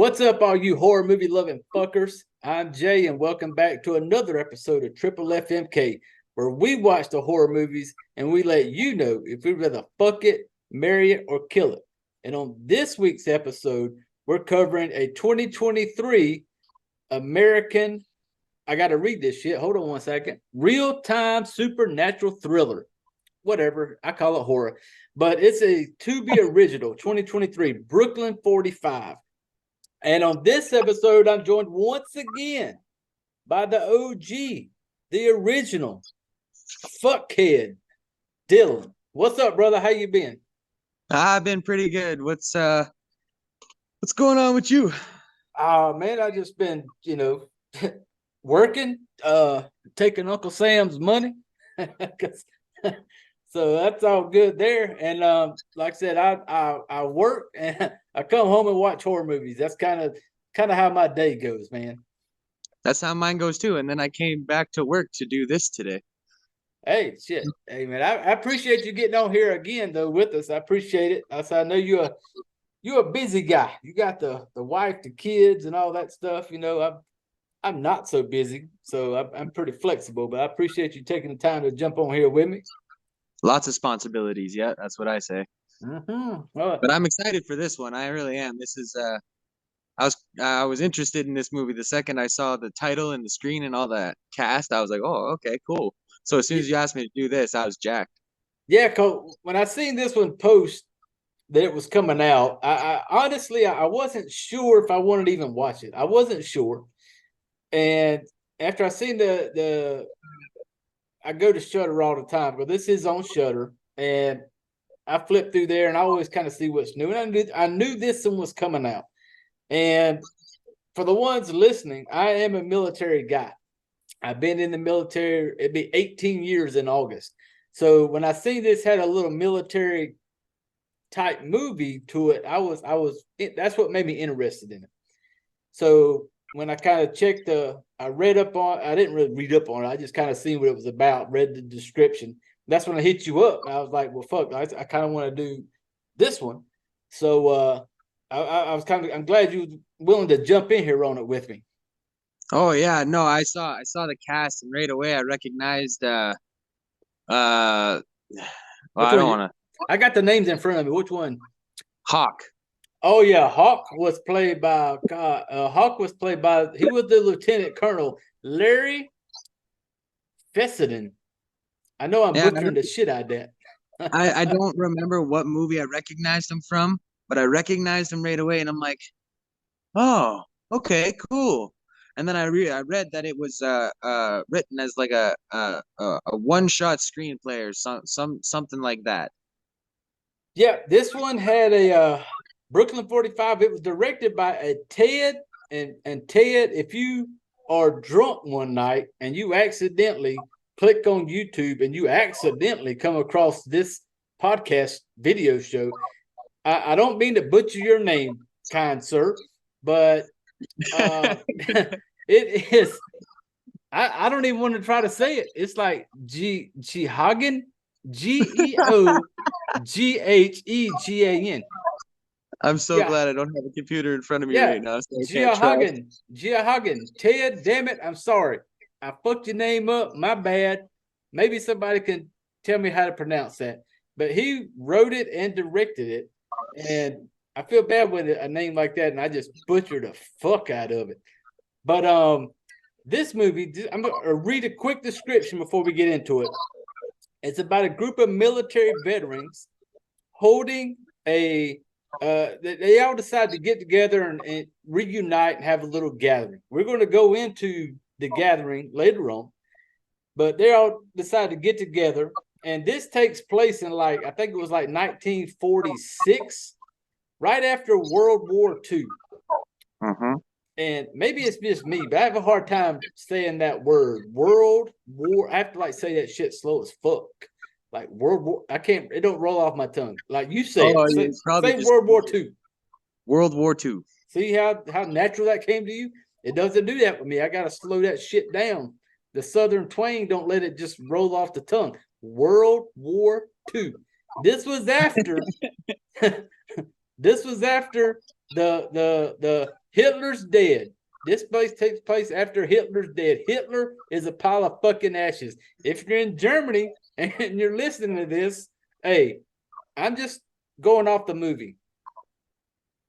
What's up, all you horror movie loving fuckers? I'm Jay, and welcome back to another episode of Triple FMK, where we watch the horror movies and we let you know if we'd rather fuck it, marry it, or kill it. And on this week's episode, we're covering a 2023 American, I got to read this shit. Hold on one second. Real-time supernatural thriller. Whatever, I call it horror. But it's a to-be original, 2023, Brooklyn 45. And on this episode, I'm joined once again by the OG, the original fuckhead, Dylan. What's up, brother? How you been? I've been pretty good. What's going on with you? Man, I just been, working, taking Uncle Sam's money. So that's all good there. And like I said, I work and I come home and watch horror movies. That's kind of how my day goes, man. That's how mine goes too. And then I came back to work to do this today. Hey, shit. Hey, man, I appreciate you getting on here again though with us. I appreciate it. I know you're a busy guy. You got the wife, the kids, and all that stuff. I'm not so busy, so I'm pretty flexible. But I appreciate you taking the time to jump on here with me. Lots of responsibilities. Yeah, that's what I say. Mm-hmm. But I'm excited for this one. I really am. This is I was interested in this movie the second I saw the title and the screen and all that cast. I was like, oh, okay, cool. So as soon as you asked me to do this, I was jacked. Yeah, cause when I seen this one post that it was coming out, I honestly I wasn't sure if I wanted to even watch it. I wasn't sure, and after I seen the I go to Shutter all the time, but this is on Shutter, and I flip through there and I always kind of see what's new. And I knew this one was coming out. And for the ones listening, I am a military guy. I've been in the military, it'd be 18 years in August. So when I see this had a little military type movie to it, that's what made me interested in it. So when I kind of I didn't really read up on it. I just kind of seen what it was about, read the description. That's when I hit you up. I was like, well, fuck, I kind of want to do this one. So I'm glad you were willing to jump in here on it with me. Oh yeah, no, I saw the cast and right away I recognized well, Which I one? don't want to I got the names in front of me. Which one? Hawk. Oh yeah, he was the Lieutenant Colonel Larry Fessenden. I know I'm Yeah, butchering the shit out of that. I don't remember what movie I recognized him from, but I recognized him right away, and I'm like, oh, okay, cool. And then I read that it was written as like a one shot screenplay or something like that. Yeah, this one had a Brooklyn 45. It was directed by a Ted, and Ted, if you are drunk one night and you accidentally click on YouTube and you accidentally come across this podcast video show, I don't mean to butcher your name, kind sir, but it is. I don't even want to try to say it. It's like Geoghegan, Geoghegan. I'm so Yeah, glad I don't have a computer in front of me yeah, right now, so I can't try. Geoghegan. Ted, damn it, I'm sorry. I fucked your name up. My bad. Maybe somebody can tell me how to pronounce that. But he wrote it and directed it, and I feel bad with a name like that, and I just butchered the fuck out of it. But this movie, I'm gonna read a quick description before we get into it. It's about a group of military veterans holding they all decide to get together and reunite and have a little gathering. We're going to go into the gathering later on, but they all decide to get together, and this takes place in I think it was like 1946, right after World War II. Mm-hmm. And maybe it's just me, but I have a hard time saying that word, World War. I have to say that shit slow as fuck. Like World War, I can't. It don't roll off my tongue. Like you say Oh, it. you probably Say just World War II. World War II. See how natural that came to you? It doesn't do that with me. I gotta slow that shit down. The Southern twang don't let it just roll off the tongue. World War II. This was after This was after the Hitler's dead. This place takes place after Hitler's dead. Hitler is a pile of fucking ashes. If you're in Germany and you're listening to this, hey, I'm just going off the movie.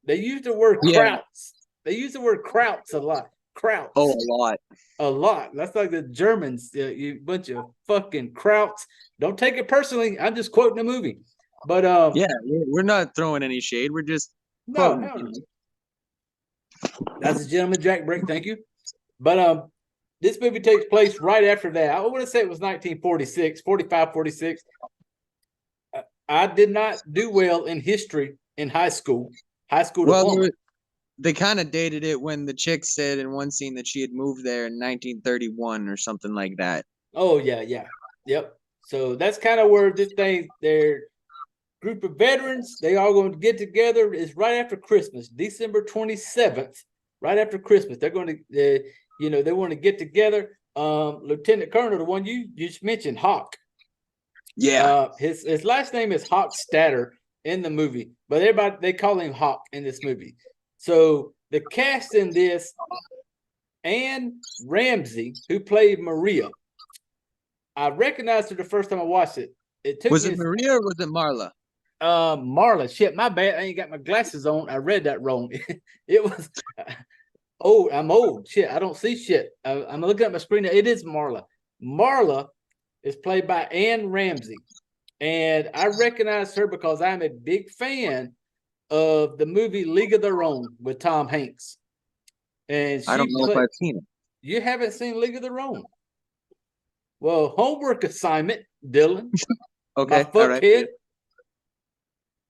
They use the word Krauts. They use the word Krauts a lot. Krauts. Oh, a lot. A lot. That's like the Germans. You bunch of fucking Krauts. Don't take it personally. I'm just quoting the movie. But yeah, we're not throwing any shade. We're just quoting. No. That's a Gentleman Jack break. Thank you. But this movie takes place right after that. I want to say it was 1946, 45, 46. I did not do well in history in high school. Well, they kind of dated it when the chick said in one scene that she had moved there in 1931 or something like that. Oh, yeah. Yep. So that's kind of where this thing, their group of veterans, they all going to get together. It's right after Christmas, December 27th, right after Christmas. They're going to, they want to get together. Lieutenant Colonel, the one you just mentioned, Hawk. Yeah. His last name is Hawk Statter in the movie, but everybody, they call him Hawk in this movie. So the cast in this, Anne Ramsey, who played Maria, I recognized her the first time I watched it. Was it Maria or was it Marla? Marla. Shit, my bad. I ain't got my glasses on. I read that wrong. It was I'm old. Shit, I don't see shit. I'm looking at my screen. It is Marla. Marla is played by Anne Ramsey. And I recognize her because I'm a big fan of the movie League of Their Own with Tom Hanks. And I don't know if I've seen it. You haven't seen League of Their Own? Well, homework assignment, Dylan. Okay. My fuckhead.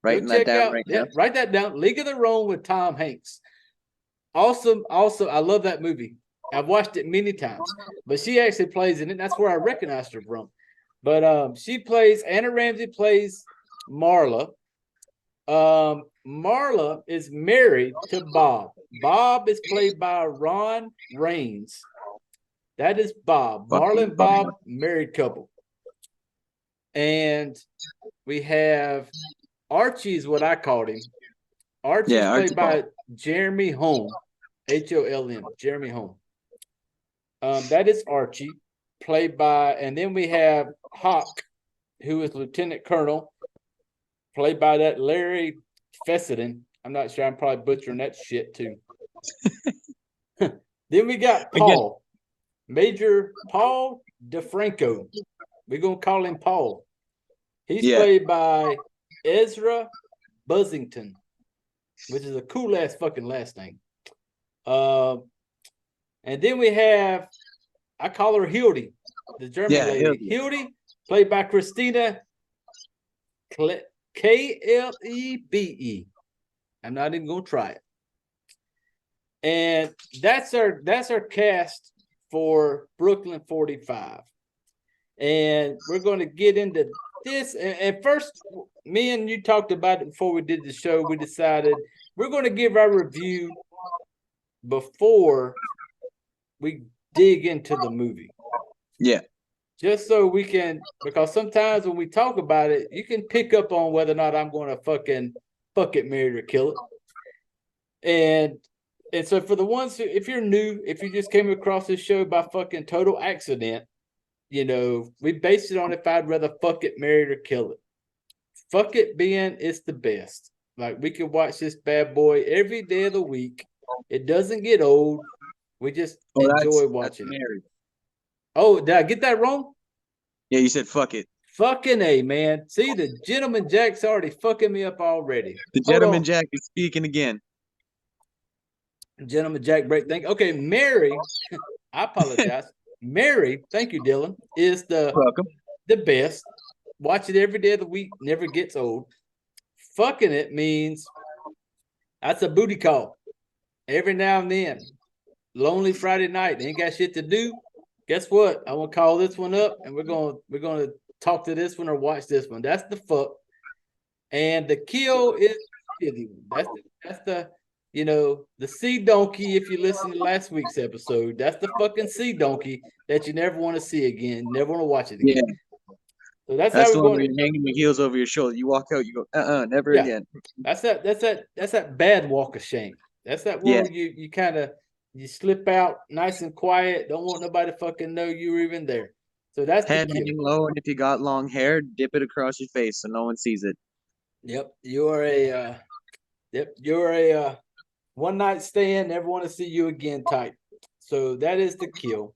Writing that down right now. Write that down. League of Their Own with Tom Hanks. Awesome. Also, I love that movie. I've watched it many times. But she actually plays in it. That's where I recognized her from. But Anna Ramsey plays Marla. Marla is married to Bob. Bob is played by Ron Raines. That is Bob. Marla and Bob, married couple. And we have Archie is what I called him. Archie is played by Jeremy Holm. Holm. Jeremy Holm. That is Archie, played by, and then we have Hawk, who is Lieutenant Colonel, played by that Larry Fessenden. I'm not sure. I'm probably butchering that shit too. Then we got Paul, Major Paul DeFranco. We're gonna call him Paul. He's played by Ezra Buzzington, which is a cool ass fucking last name. And then we have, I call her Hildy, the German lady. Hildy, played by Christina Klebe. I'm not even gonna try it. And that's our cast for Brooklyn 45. And we're going to get into this. And first, me and you talked about it before we did the show. We decided we're going to give our review before we dig into the movie. Yeah. Just so we can, because sometimes when we talk about it, you can pick up on whether or not I'm going to fucking fuck it, marry, or kill it. And so for the ones who, if you're new, if you just came across this show by fucking total accident, we based it on if I'd rather fuck it, marry it, or kill it. Fuck it being it's the best. Like, we can watch this bad boy every day of the week. It doesn't get old. We just enjoy watching it. Oh, did I get that wrong? Yeah, you said fuck it. Fucking A, man. See, the Gentleman Jack's already fucking me up already. The Gentleman Jack is speaking again. Gentleman Jack break. Okay, Mary. I apologize. Mary, thank you, Dylan, is the best. Watch it every day of the week. Never gets old. Fucking it means that's a booty call. Every now and then. Lonely Friday night. Ain't got shit to do. Guess what? I want to call this one up, and we're gonna talk to this one or watch this one. That's the fuck. And the kill is that's the the sea donkey. If you listen to last week's episode, that's the fucking sea donkey that you never want to see again, never want to watch it again. So that's how That's we're the one where going. you're hanging your heels over your shoulder. You walk out, you go, never Yeah, again. that's that bad walk of shame. That's that Yeah. where you kind of you slip out nice and quiet. Don't want nobody to fucking know you were even there. So that's the Head kill. hanging low, and if you got long hair, dip it across your face so no one sees it. Yep, you're a one night stand. Never want to see you again type. So that is the kill.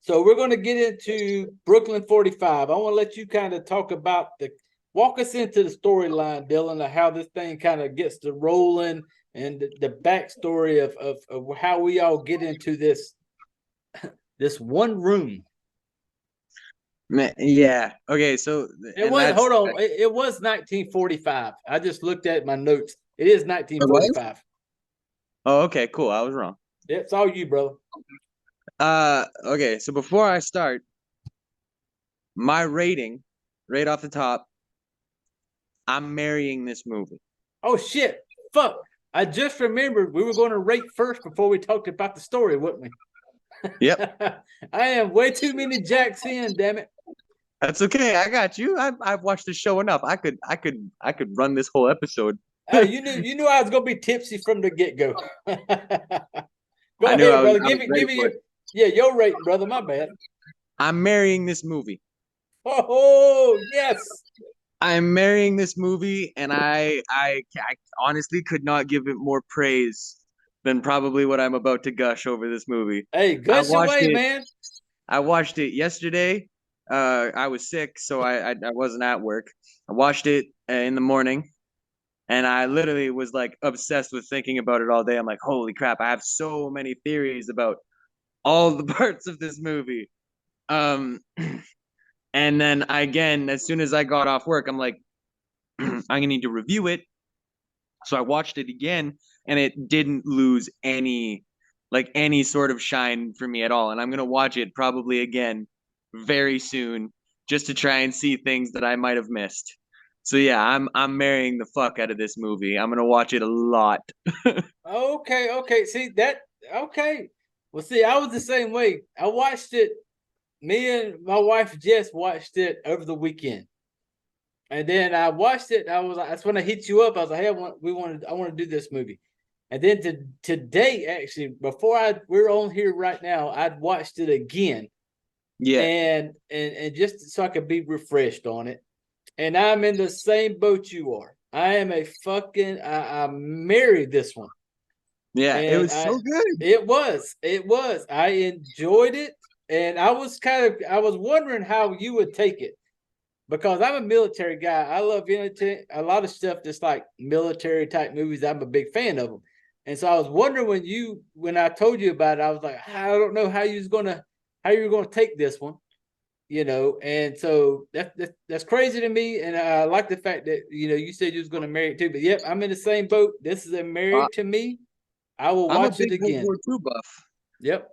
So we're going to get into Brooklyn 45. I want to let you kind of talk about walk us into the storyline, Dylan, of how this thing kind of gets to rolling and the backstory of how we all get into this one room. Man, yeah. Okay. So, It and was that's hold on, it was 1945. I just looked at my notes. It is it was. 1945. Oh, okay. Cool. I was wrong. It's all you, brother. Okay. So before I start, my rating, right off the top, I'm marrying this movie. Oh shit! Fuck! I just remembered we were going to rate first before we talked about the story, wouldn't we? Yep. I am way too many jacks in, damn it. That's okay. I got you. I've watched the show enough. I could run this whole episode. Hey, you knew I was gonna be tipsy from the get go. Go I knew ahead, brother. I was ready Give me for your it. your rating, brother. My bad. I'm marrying this movie. Oh yes. I'm marrying this movie, and I honestly could not give it more praise than probably what I'm about to gush over this movie. Hey, I gush watched away, it. man. I watched it yesterday. I was sick, so I wasn't at work. I watched it in the morning, and I literally was like obsessed with thinking about it all day. I'm like, holy crap! I have so many theories about all the parts of this movie. Um, and then again, as soon as I got off work, I'm like, I'm gonna need to review it. So I watched it again, and it didn't lose any sort of shine for me at all. And I'm gonna watch it probably again very soon just to try and see things that I might have missed. So yeah, I'm marrying the fuck out of this movie. I'm gonna watch it a lot. Okay. See that? Okay. Well, see, I was the same way. I watched it. Me and my wife Jess watched it over the weekend. And then I watched it. I was like, that's when I hit you up. I was like, hey, I want to do this movie. And then today, actually, before we're on here right now, I'd watched it again, Yeah, and just so I could be refreshed on it. And I'm in the same boat you are. I am a fucking I married this one, yeah, it and was so good. it was I enjoyed it, and I was wondering how you would take it because I'm a military guy. I love a lot of stuff that's like military type movies. I'm a big fan of them. And so I was wondering when I told you about it, I was like, I don't know how you were gonna take this one, And so that's crazy to me. And I like the fact that you said you was gonna marry it too. But yep, I'm in the same boat. This is a Uh, married to me. I will I'm a watch it big World again. War II buff. Yep.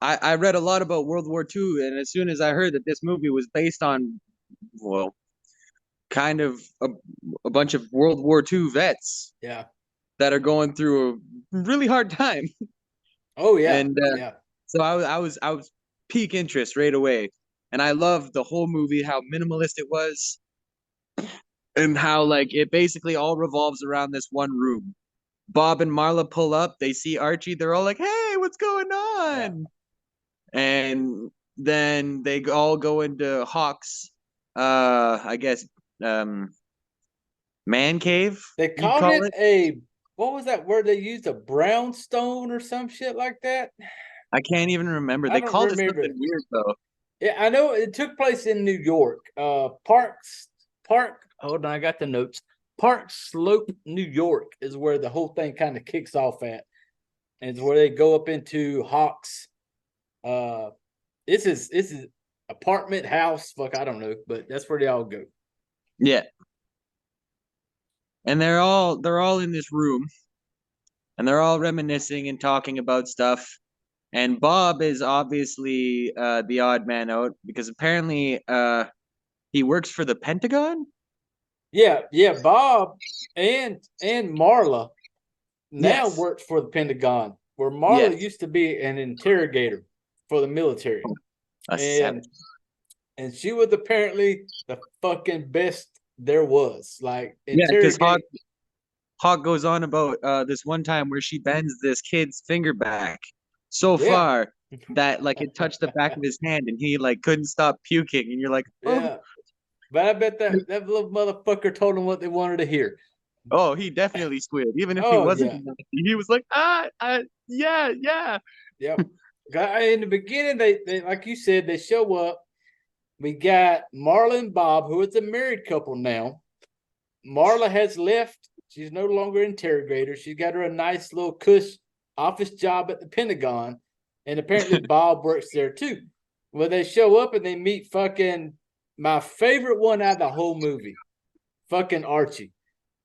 I read a lot about World War II, and as soon as I heard that this movie was based on, well, kind of a bunch of World War II vets Yeah. that are going through a really hard time. Oh yeah. And Yeah. so I was peak interest right away. And I loved the whole movie, how minimalist it was, and how like it basically all revolves around this one room. Bob and Marla pull up, they see Archie, they're all like, "Hey, what's going Yeah. on?" And then they all go into Hawk's I guess um man cave, They you'd called call it it. a what was that word they used? A brownstone or some shit like that. I can't even remember. I They don't called it remember. something weird though. Yeah, I know it took place in New York. Park. Hold on, I got the notes. Park Slope, New York, is where the whole thing kind of kicks off at, and it's where they go up into Hawks. Uh, this is apartment house. Fuck, I don't know, but that's where they all go. Yeah. And they're all in this room, and they're all reminiscing and talking about stuff. And Bob is obviously the odd man out because apparently he works for the Pentagon. Yeah. Bob and Marla now Yes. works for the Pentagon, where Marla Yes. used to be an interrogator for the military. A And savage. and she was apparently the fucking best there was. Like Yeah, because interrogate. Hawk goes on about this one time where she bends this kid's finger back so Yeah, far that like it touched the back of his hand and he like couldn't stop puking and you're like, oh, yeah. But I bet that little motherfucker told him what they wanted to hear. oh, he definitely squealed. Even if he Oh wasn't yeah, nasty, he was like, yeah, yeah. yep. In the beginning, they like you said, they show up. We got Marla and Bob, who is a married couple now. Marla has left. She's no longer interrogator. She's got her a nice little cush office job at the Pentagon. And apparently Bob works there too. Well, they show up and they meet fucking my favorite one out of the whole movie, fucking Archie.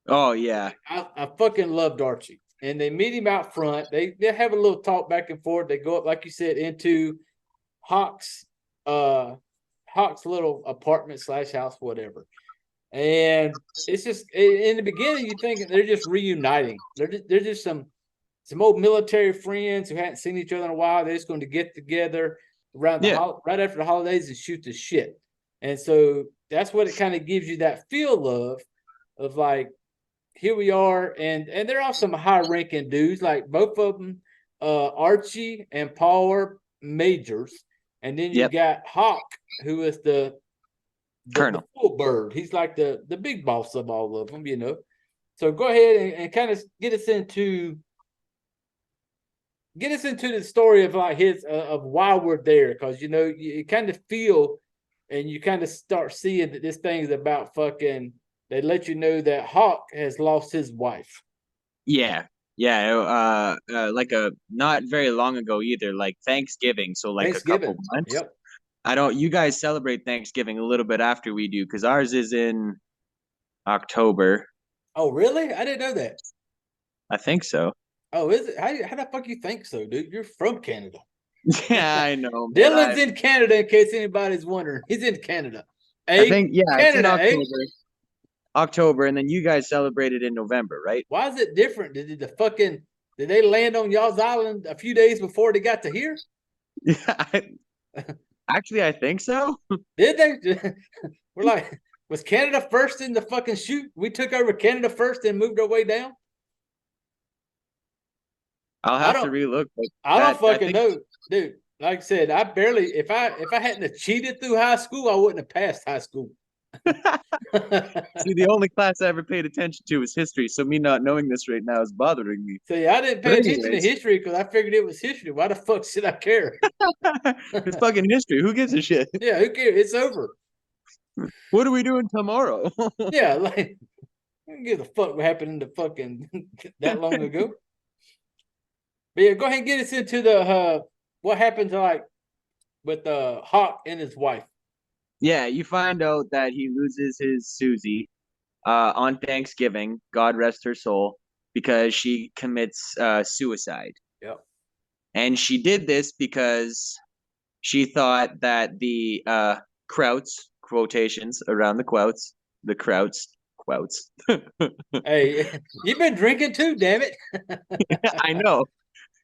Oh yeah. I fucking loved Archie. And they meet him out front. They have a little talk back and forth. They go up, like you said, into Hawk's Hawk's little apartment / house, whatever. And it's just in the beginning, you think they're just reuniting. They're just some old military friends who hadn't seen each other in a while. They're just going to get together around Yeah. right after the holidays and shoot the shit. And so that's what it kind of gives you that feel of like, here we are, and they're all some high ranking dudes. Like both of them, Archie and Paul are majors, and then you Yep. got Hawk, who is the Colonel. full bird. He's like the big boss of all of them, you know. So go ahead and kind of get us into the story of like his of why we're there, because you know you kind of feel and you kind of start seeing that this thing is about fucking. They let you know that Hawk has lost his wife. Yeah. Yeah. Like a not very long ago either, like Thanksgiving. So like a couple Thanksgiving. months. Yep. I don't, you guys celebrate Thanksgiving a little bit after we do because ours is in October. Oh, really? I didn't know that. I think so. Oh, is it? How the fuck you think so, dude? You're from Canada. Yeah, I know, man. Dylan's in Canada, in case anybody's wondering. He's in Canada. I A think, yeah, it's in Canada, A. October, and then you guys celebrated in November, right? Why is it different? Did they land on y'all's island a few days before they got to here? Yeah, actually, I think so. Did they? We're like, was Canada first in the fucking shoot? We took over Canada first and moved our way down. I'll I have to don't. relook, but I don't I fucking think know, dude. Like I said, I barely. If I hadn't have cheated through high school, I wouldn't have passed high school. see, the only class I ever paid attention to was history, so me not knowing this right now is bothering me. See, I didn't But pay attention to anyways, history because I figured it was history. Why the fuck should I care? it's fucking history. Who gives a shit? Yeah, who cares? It's over. What are we doing tomorrow? Yeah, like I don't give a fuck what happened in the fucking that long ago. But yeah, go ahead and get us into the what happened to like with Hawk and his wife. Yeah, you find out that he loses his Susie on Thanksgiving, God rest her soul, because she commits suicide. Yep. And she did this because she thought that the Krauts, quotations around the Krauts. Hey, you've been drinking too, damn it. I know.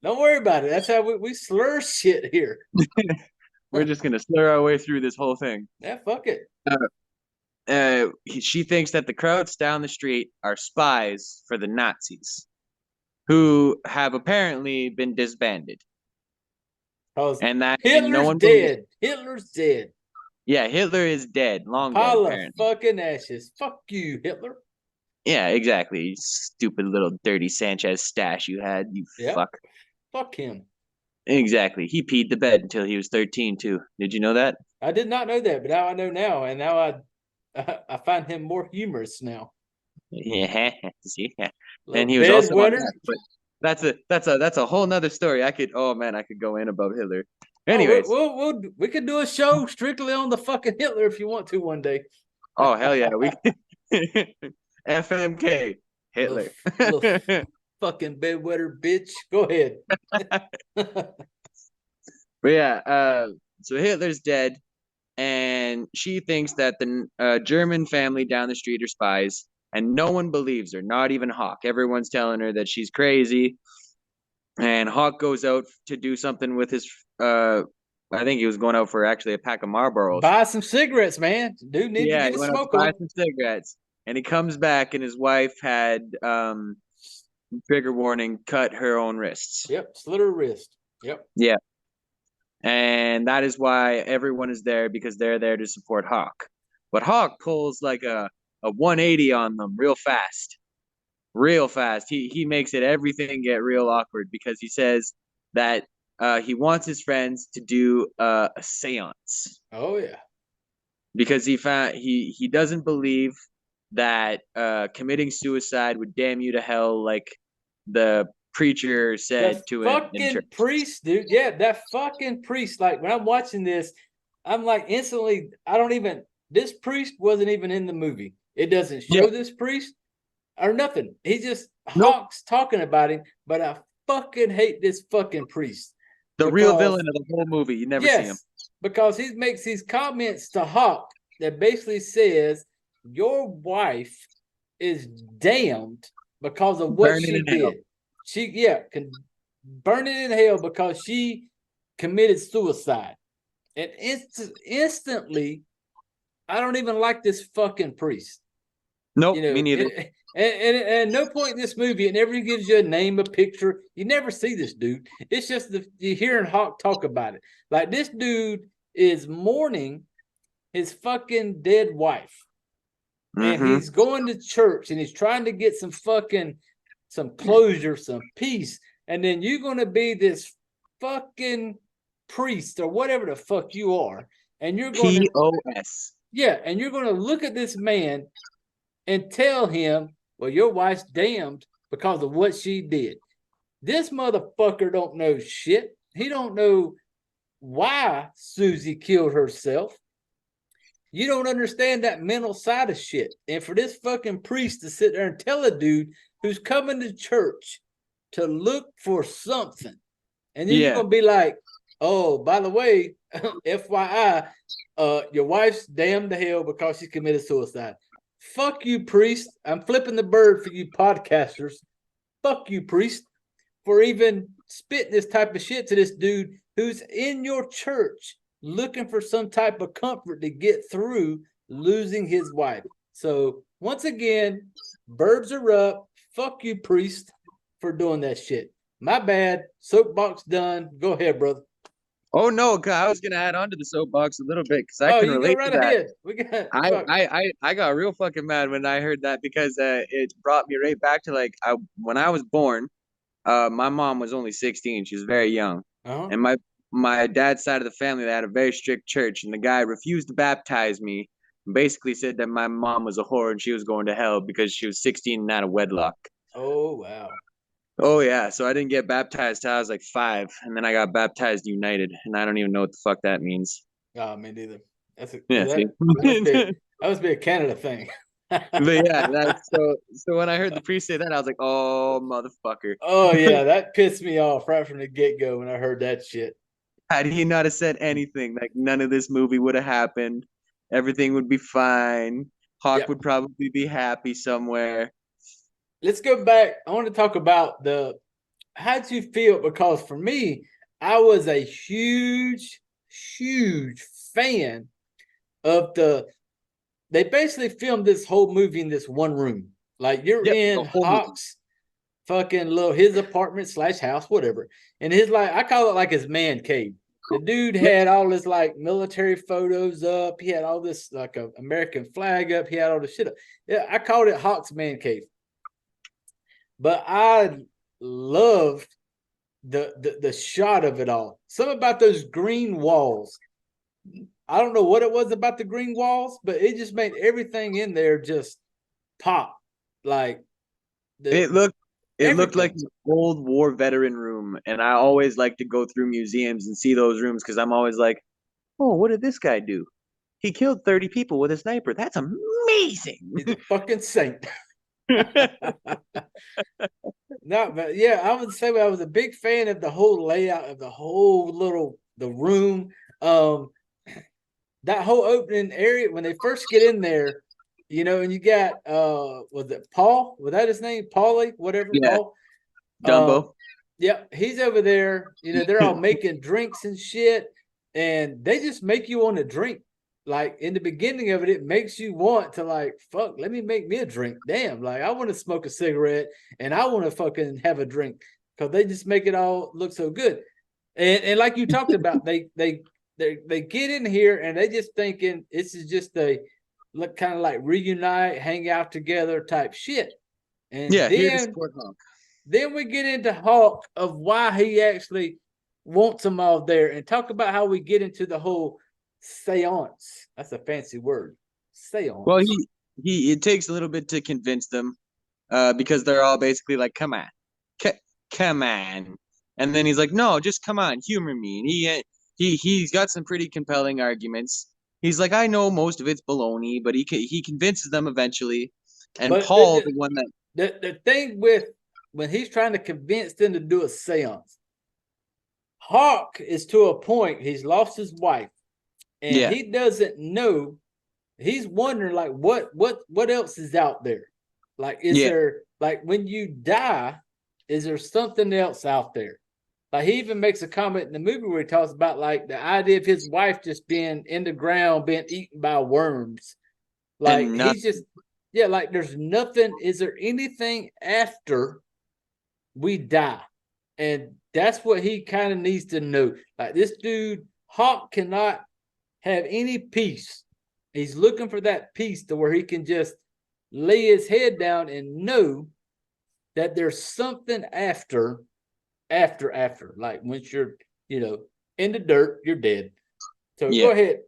Don't worry about it. That's how we slur shit here. We're just going to slur our way through this whole thing. Yeah, fuck it. She thinks that the Krauts down the street are spies for the Nazis, who have apparently been disbanded. And that and no Hitler's one dead. Hitler's dead. Yeah, Hitler is dead, long dead Pile of apparently. fucking ashes. Fuck you, Hitler. Yeah, exactly. Stupid little dirty Sanchez stash you had, you Yep. fuck. Fuck him. Exactly. He peed the bed until he was 13 too. Did you know that? I did not know that, but now I know now, and now I find him more humorous now. Yeah. Yeah. Little And he was also on bedwetter. that, but that's a whole nother story. Oh man, I could go in about Hitler. Oh, Anyways. we could do a show strictly on the fucking Hitler if you want to one day. Oh hell yeah, we FMK Hitler. Little fucking bedwetter bitch. Go ahead. But yeah, so Hitler's dead, and she thinks that the German family down the street are spies, and no one believes her, not even Hawk. Everyone's telling her that she's crazy, and Hawk goes out to do something with his I think he was going out for actually a pack of Marlboros. Buy some cigarettes, man. Dude need to Yeah, get he a went out to smoke buy on. some cigarettes, and he comes back, and his wife had trigger warning, cut her own wrists. Yep, slit her wrist. Yep. Yeah, and that is why everyone is there because they're there to support Hawk. But Hawk pulls like a 180 on them real fast, real fast. He makes it everything get real awkward because he says that he wants his friends to do a séance Oh yeah. because he doesn't believe that committing suicide would damn you to hell like the preacher The said to him in church. fucking priest, dude. Yeah, that fucking priest. Like when I'm watching this, I'm like instantly, I don't even, this priest wasn't even in the movie. It doesn't Yeah, show this priest or nothing. He just nope. Hawks talking about him, but I fucking hate this fucking priest The real because villain of the whole movie. You never see him. yes, because he makes these comments to Hawk that basically says your wife is damned because of what Burning she in hell. did. She can burn it in hell because she committed suicide. And instantly, I don't even like this fucking priest. Nope, me neither. And at no point in this movie, it never gives you a name, a picture. You never see this dude. It's just you're hearing Hawk talk about it. Like this dude is mourning his fucking dead wife. And Mm-hmm. he's going to church and he's trying to get some closure, some peace. And then you're going to be this fucking priest or whatever the fuck you are. And you're going to, POS. yeah, and you're going to look at this man and tell him, well, your wife's damned because of what she did. This motherfucker don't know shit. He don't know why Susie killed herself. You don't understand that mental side of shit. And for this fucking priest to sit there and tell a dude who's coming to church to look for something, and then you're Yeah. gonna be like, oh, by the way, FYI, your wife's damned to hell because she committed suicide. Fuck you, priest. I'm flipping the bird for you podcasters. Fuck you, priest, for even spitting this type of shit to this dude who's in your church looking for some type of comfort to get through losing his wife. So once again, birds are up. Fuck you, priest, for doing that shit. My bad. Soapbox done. Go ahead, brother. Oh no, I was gonna add on to the soapbox a little bit because I Oh, can you go relate to right that. ahead. We got fuck. I got real fucking mad when I heard that because it brought me right back to like when I was born. My mom was only 16. She was very young, Uh-huh. and my dad's side of the family, they had a very strict church, and the guy refused to baptize me. And basically said that my mom was a whore and she was going to hell because she was 16 and out of wedlock. Oh wow. Oh yeah, so I didn't get baptized till I was like 5, and then I got baptized united, and I don't even know what the fuck that means. Oh, me neither. Yeah, see. That must be a Canada thing. But yeah, that's so when I heard the priest say that, I was like, oh motherfucker. Oh yeah, that pissed me off right from the get-go when I heard that shit. Had he not have said anything, like none of this movie would have happened. Everything would be fine. Hawk Yep. would probably be happy somewhere. Let's go back. I want to talk about how'd you feel? Because for me, I was a huge, huge fan of they basically filmed this whole movie in this one room. Like you're Yep, in the whole movie. Hawk's fucking little his apartment / house, whatever. And his like I call it like his man cave. The dude had all this like military photos up. He had all this like a American flag up. He had all this shit up. Yeah, I called it Hawk's man cave. But I loved the shot of it all. Something about those green walls. I don't know what it was about the green walls, but it just made everything in there just pop. Like It looked like everything. an old war veteran room, and I always like to go through museums and see those rooms because I'm always like, oh, what did this guy do? He killed 30 people with a sniper. That's amazing. He's a fucking saint. No, but yeah, I would say I was a big fan of the whole layout of the whole the room. That whole opening area when they first get in there, and you got was it Paul? Was that his name? Paulie, whatever, Yeah, Paul. Dumbo. Yeah, he's over there. They're all making drinks and shit. and they just make you want to drink. Like in the beginning of it, it makes you want to like, fuck, let me make me a drink. Damn, like I want to smoke a cigarette and I want to fucking have a drink because they just make it all look so good. And like you talked about, they get in here and they just thinking this is just a look kind of like reunite, hang out together type shit. And Yeah, here to support Hawk. then we get into Hawk of why he actually wants them all there and talk about how we get into the whole séance. That's a fancy word. Séance. Well, it takes a little bit to convince them, because they're all basically like, "Come on, come on," and then he's like, "No, just come on, humor me." And he's got some pretty compelling arguments. He's like, "I know most of it's baloney," but he convinces them eventually. And But Paul, the one that the thing with when he's trying to convince them to do a séance, Hawk is to a point, he's lost his wife and yeah he doesn't know. He's wondering like what else is out there? Like, is yeah there like when you die, is there something else out there? Like he even makes a comment in the movie where he talks about like the idea of his wife just being in the ground, being eaten by worms. Like and he's just, yeah, like there's nothing. Is there anything after we die? And that's what he kind of needs to know. Like this dude, Hawk cannot have any peace. He's looking for that peace to where he can just lay his head down and know that there's something after. Like once you're, in the dirt, you're dead. So yeah go ahead.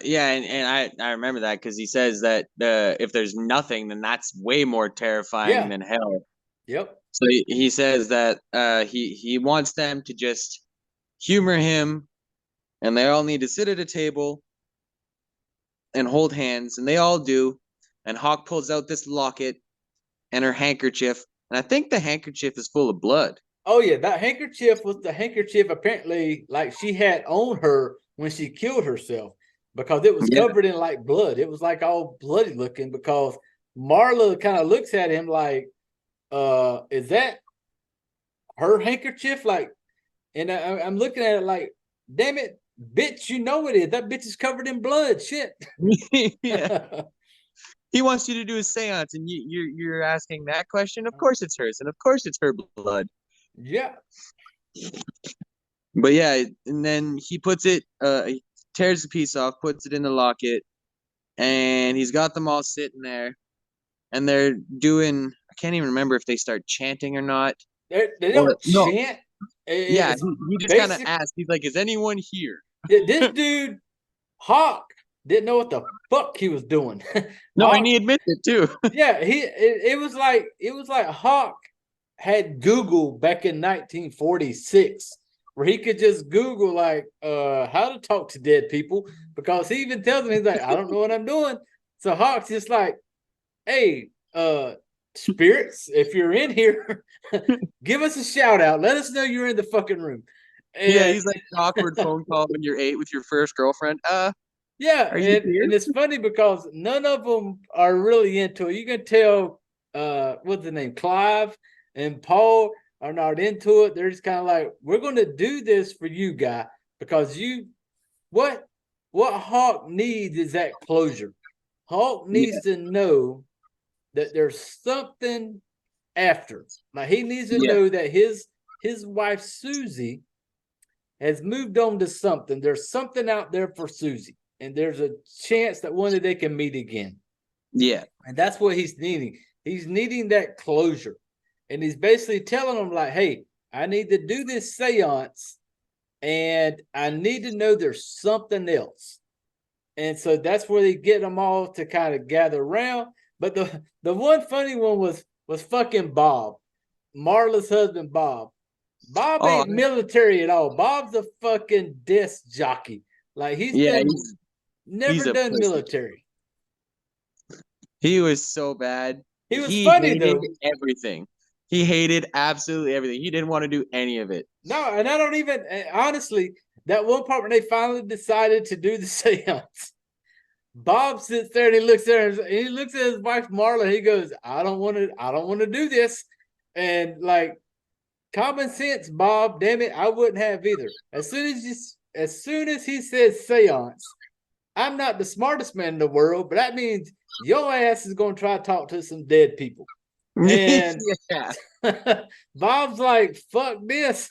yeah, and I remember that because he says that if there's nothing, then that's way more terrifying Yeah. than hell. Yep. So he says that he wants them to just humor him, and they all need to sit at a table and hold hands, and they all do. And Hawk pulls out this locket and her handkerchief, and I think the handkerchief is full of blood. Oh yeah, that handkerchief was the handkerchief apparently like she had on her when she killed herself because it was Yeah, covered in like blood. It was like all bloody looking because Marla kind of looks at him like, is that her handkerchief? Like, and I'm looking at it like, damn it, bitch, you know it is. That bitch is covered in blood. Shit. yeah. He wants you to do a séance, and you're asking that question. Of course it's hers, and of course it's her blood. Yeah. But yeah, and then he tears the piece off, puts it in the locket, and he's got them all sitting there, and they're doing. I can't even remember if they start chanting or not. They Or don't no, chant. yeah, It's he just kind of basic. asks. He's like, "Is anyone here?" This dude Hawk didn't know what the fuck he was doing. No, and Hawk, he admits it too. yeah, it was like Hawk had Google back in 1946, where he could just Google like how to talk to dead people because he even tells me he's like, I don't know what I'm doing. So Hawk's just like, hey, spirits, if you're in here, give us a shout out. Let us know you're in the fucking room. Yeah, And he's like an awkward phone call when you're 8 with your first girlfriend. yeah, Are you here? and it's funny because none of them are really into it. You can tell, what's the name, Clive and Paul are not into it. They're just kind of like, we're going to do this for you, guy, because what what Hawk needs is that closure. Hawk Yeah, needs to know that there's something after. Like he needs to yeah, know that his wife Susie has moved on to something. There's something out there for Susie, and there's a chance that one day they can meet again. yeah, And that's what he's needing. He's needing that closure. And he's basically telling them, like, hey, I need to do this seance and I need to know there's something else. And so that's where they get them all to kind of gather around. But the one funny one was fucking Bob, Marla's husband, Bob. Bob Oh, ain't military at all. Bob's a fucking desk jockey. Like he's yeah, done he's never a done pussy. military. He was so bad. He was He funny hated though. everything. He hated absolutely everything. He didn't want to do any of it. No, and I don't even honestly that one part when they finally decided to do the seance. Bob sits there and he looks there and he looks at his wife Marla. He goes, I don't want to do this. And like common sense, Bob. Damn it, I wouldn't have either. As soon as he says seance, I'm not the smartest man in the world, but that means your ass is going to try to talk to some dead people. And Yeah. Bob's like, fuck this.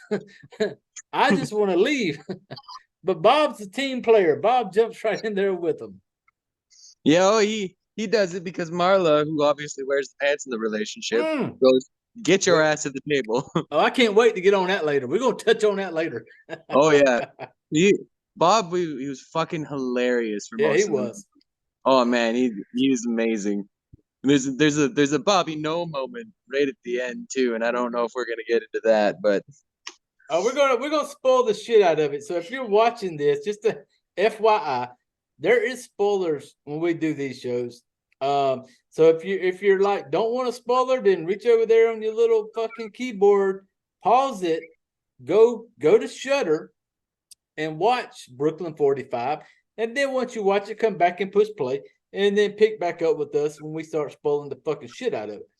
I just want to leave. But Bob's a team player. Bob jumps right in there with him. Yeah, oh, he does it because Marla, who obviously wears the pants in the relationship, Mm. goes, "Get your Wait. ass at the table." Oh, I can't wait to get on that later. We're going to touch on that later. Oh yeah, he Bob, he was fucking hilarious for Yeah, he most of them. was. Oh man, he was amazing. There's a Bobby No moment right at the end too, and I don't know if we're gonna get into that, but We're gonna spoil the shit out of it. So if you're watching this, just a FYI, there is spoilers when we do these shows. So if you're like don't want a spoiler, then reach over there on your little fucking keyboard, pause it, go to Shutter and watch Brooklyn 45, and then once you watch it, come back and push play, and then pick back up with us when we start spoiling the fucking shit out of it.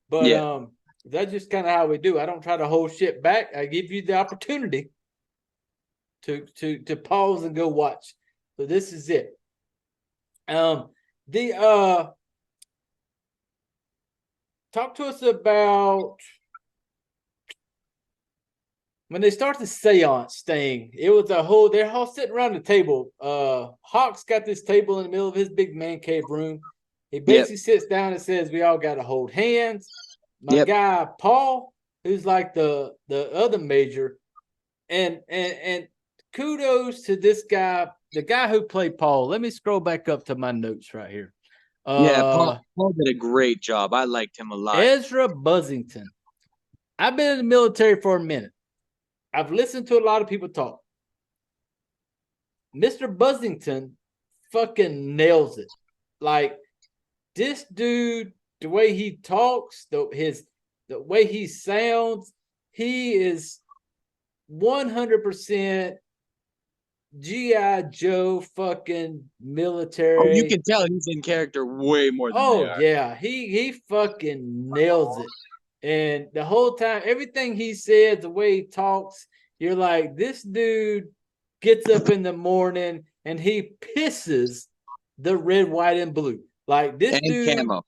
But yeah, that's just kind of how we do. I don't try to hold shit back. I give you the opportunity to pause and go watch. So this is it. The talk to us about when they start the seance thing. It was a whole, they're all sitting around the table. Hawk's got this table in the middle of his big man cave room. He yep, basically sits down and says, we all got to hold hands. My yep, guy Paul, who's like the other major, and kudos to this guy, the guy who played Paul. Let me scroll back up to my notes right here. yeah. Paul did a great job. I liked him a lot. Ezra Buzzington. I've been in the military for a minute. I've listened to a lot of people talk. Mr. Buzzington fucking nails it. Like this dude, the way he talks, the way he sounds, he is 100% GI Joe fucking Oh, you military. can tell he's in character way more than they Oh are. yeah, he fucking nails it. And the whole time, everything he said, the way he talks, you're like, this dude gets up in the morning and he pisses the red, white, and blue. Like this And dude, camo.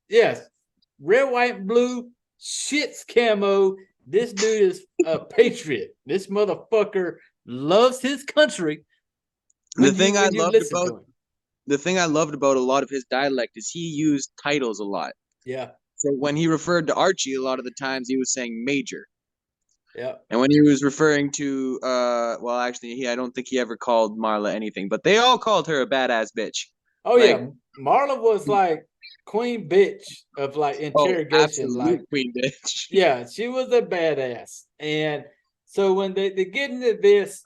yes, red, white, and blue, shits camo. This dude is a patriot. This motherfucker loves his country The when thing I you loved listen about to him. the thing I loved about a lot of his dialect is he used titles a lot. Yeah, So when he referred to Archie, a lot of the times he was saying Major. yeah. And when he was referring to well actually I don't think he ever called Marla anything, but they all called her a badass bitch. Oh Like, yeah, Marla was like queen bitch of like oh, interrogation. absolute Like, queen bitch. yeah, she was a badass. And so when they get into this,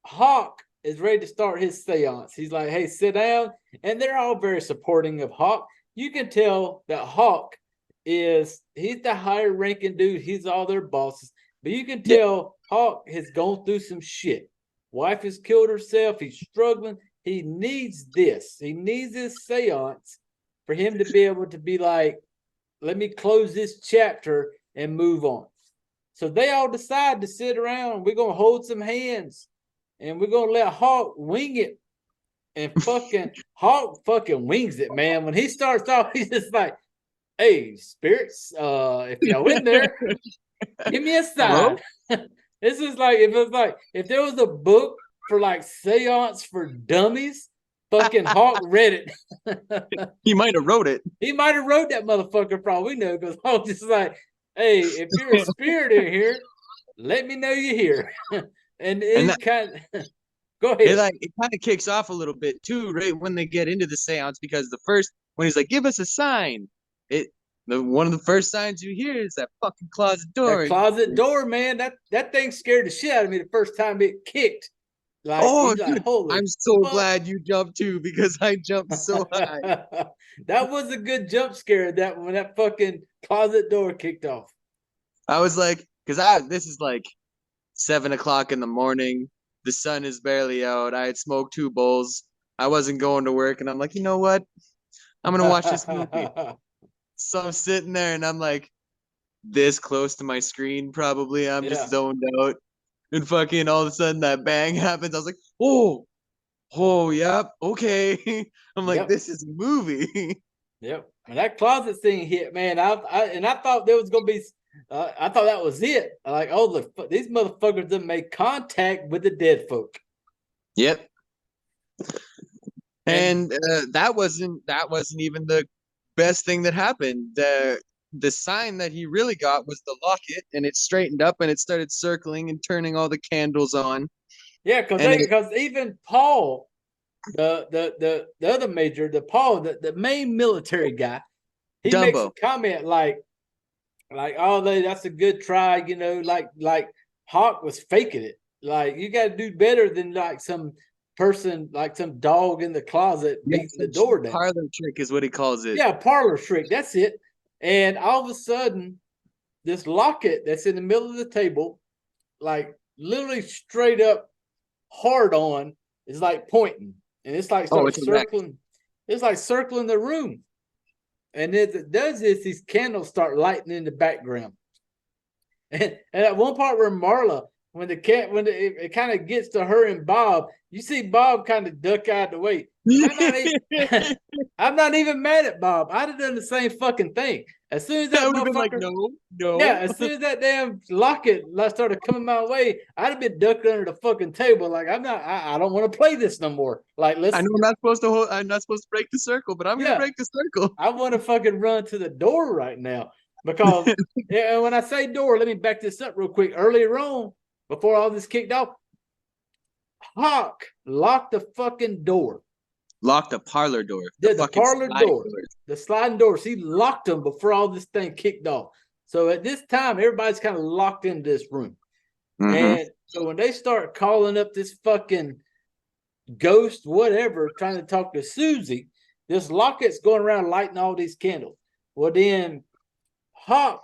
Hawk is ready to start his seance. He's like, "Hey, sit down," and they're all very supporting of Hawk. You can tell that Hawk he's the higher ranking dude. He's all their bosses, but you can Yeah, tell Hawk has gone through some shit. Wife has killed herself. He's struggling. He needs this. He needs this seance for him to be able to be like, let me close this chapter and move on. So they all decide to sit around. We're gonna hold some hands and we're gonna let Hawk wing it. And fucking Hawk fucking wings it, man. When he starts off, he's just like, hey, spirits, if y'all in there, give me a hello? sign. This is like if there was a book for like seance for dummies, fucking Hawk read it. He might have wrote it. He might have wrote that motherfucker for all we know, because Hawk just like, hey, if you're a spirit in here, let me know you're here. And And he that kind of go it ahead. like it kind of kicks off a little bit too, right when they get into the seance, because the first when he's like, give us a sign, it the one of the first signs you hear is that fucking closet That door. closet door, man, that thing scared the shit out of me the first time it kicked. Like Oh he's like, dude, holy I'm so fuck. glad you jumped too because I jumped so high. That was a good jump scare, that when that fucking closet door kicked off. I was like, because I this is like 7 o'clock in the morning. The sun is barely out. I had smoked 2 bowls. I wasn't going to work, and I'm like, you know what? I'm gonna watch this movie. So I'm sitting there, and I'm like, this close to my screen, probably. I'm just Yeah, zoned out. And fucking all of a sudden that bang happens. I was like, yep, okay. I'm like, yep, this is a movie. yep. When that closet scene hit, man, I thought there was gonna be. I thought that was it. Like, oh, these motherfuckers done made contact with the dead folk, Yep. and And that wasn't even the best thing that happened. The sign that he really got was the locket, and it straightened up and it started circling and turning all the candles on. yeah, And it because even Paul, the other major, the Paul, the main military guy, he makes a Dumbo. comment like oh that's a good try, like Hawk was faking it. Like you got to do better than like some person, like some dog in the closet Yeah, beating the some door cheap down. parlor trick is what he calls it. Yeah, parlor trick. That's it. And all of a sudden, this locket that's in the middle of the table, like literally straight up hard on, is like pointing, and it's like Oh, starts it's erect. circling. It's like circling the room. And as it does this, these candles start lighting in the background. And at one part where Marla, when the cat, when it kind of gets to her and Bob, you see Bob kind of duck out of the way. And I'm not even mad at Bob. I'd have done the same fucking thing. As soon as I that would have been like, motherfucker, no, yeah, no. as soon as that damn locket started coming my way, I'd have been ducked under the fucking table. Like I don't want to play this no more. Like I let's, know I'm not supposed to break the circle, but I'm gonna yeah, break the circle. I want to fucking run to the door right now because and when I say door, let me back this up real quick. Earlier on, before all this kicked off, Hawk locked the fucking door. Lock the parlor door. The Yeah, the fucking parlor sliding door, doors. the sliding doors. He locked them before all this thing kicked off. So at this time, everybody's kind of locked in this room. Mm-hmm. And so when they start calling up this fucking ghost, whatever, trying to talk to Susie, this locket's going around lighting all these candles. Well, then Hawk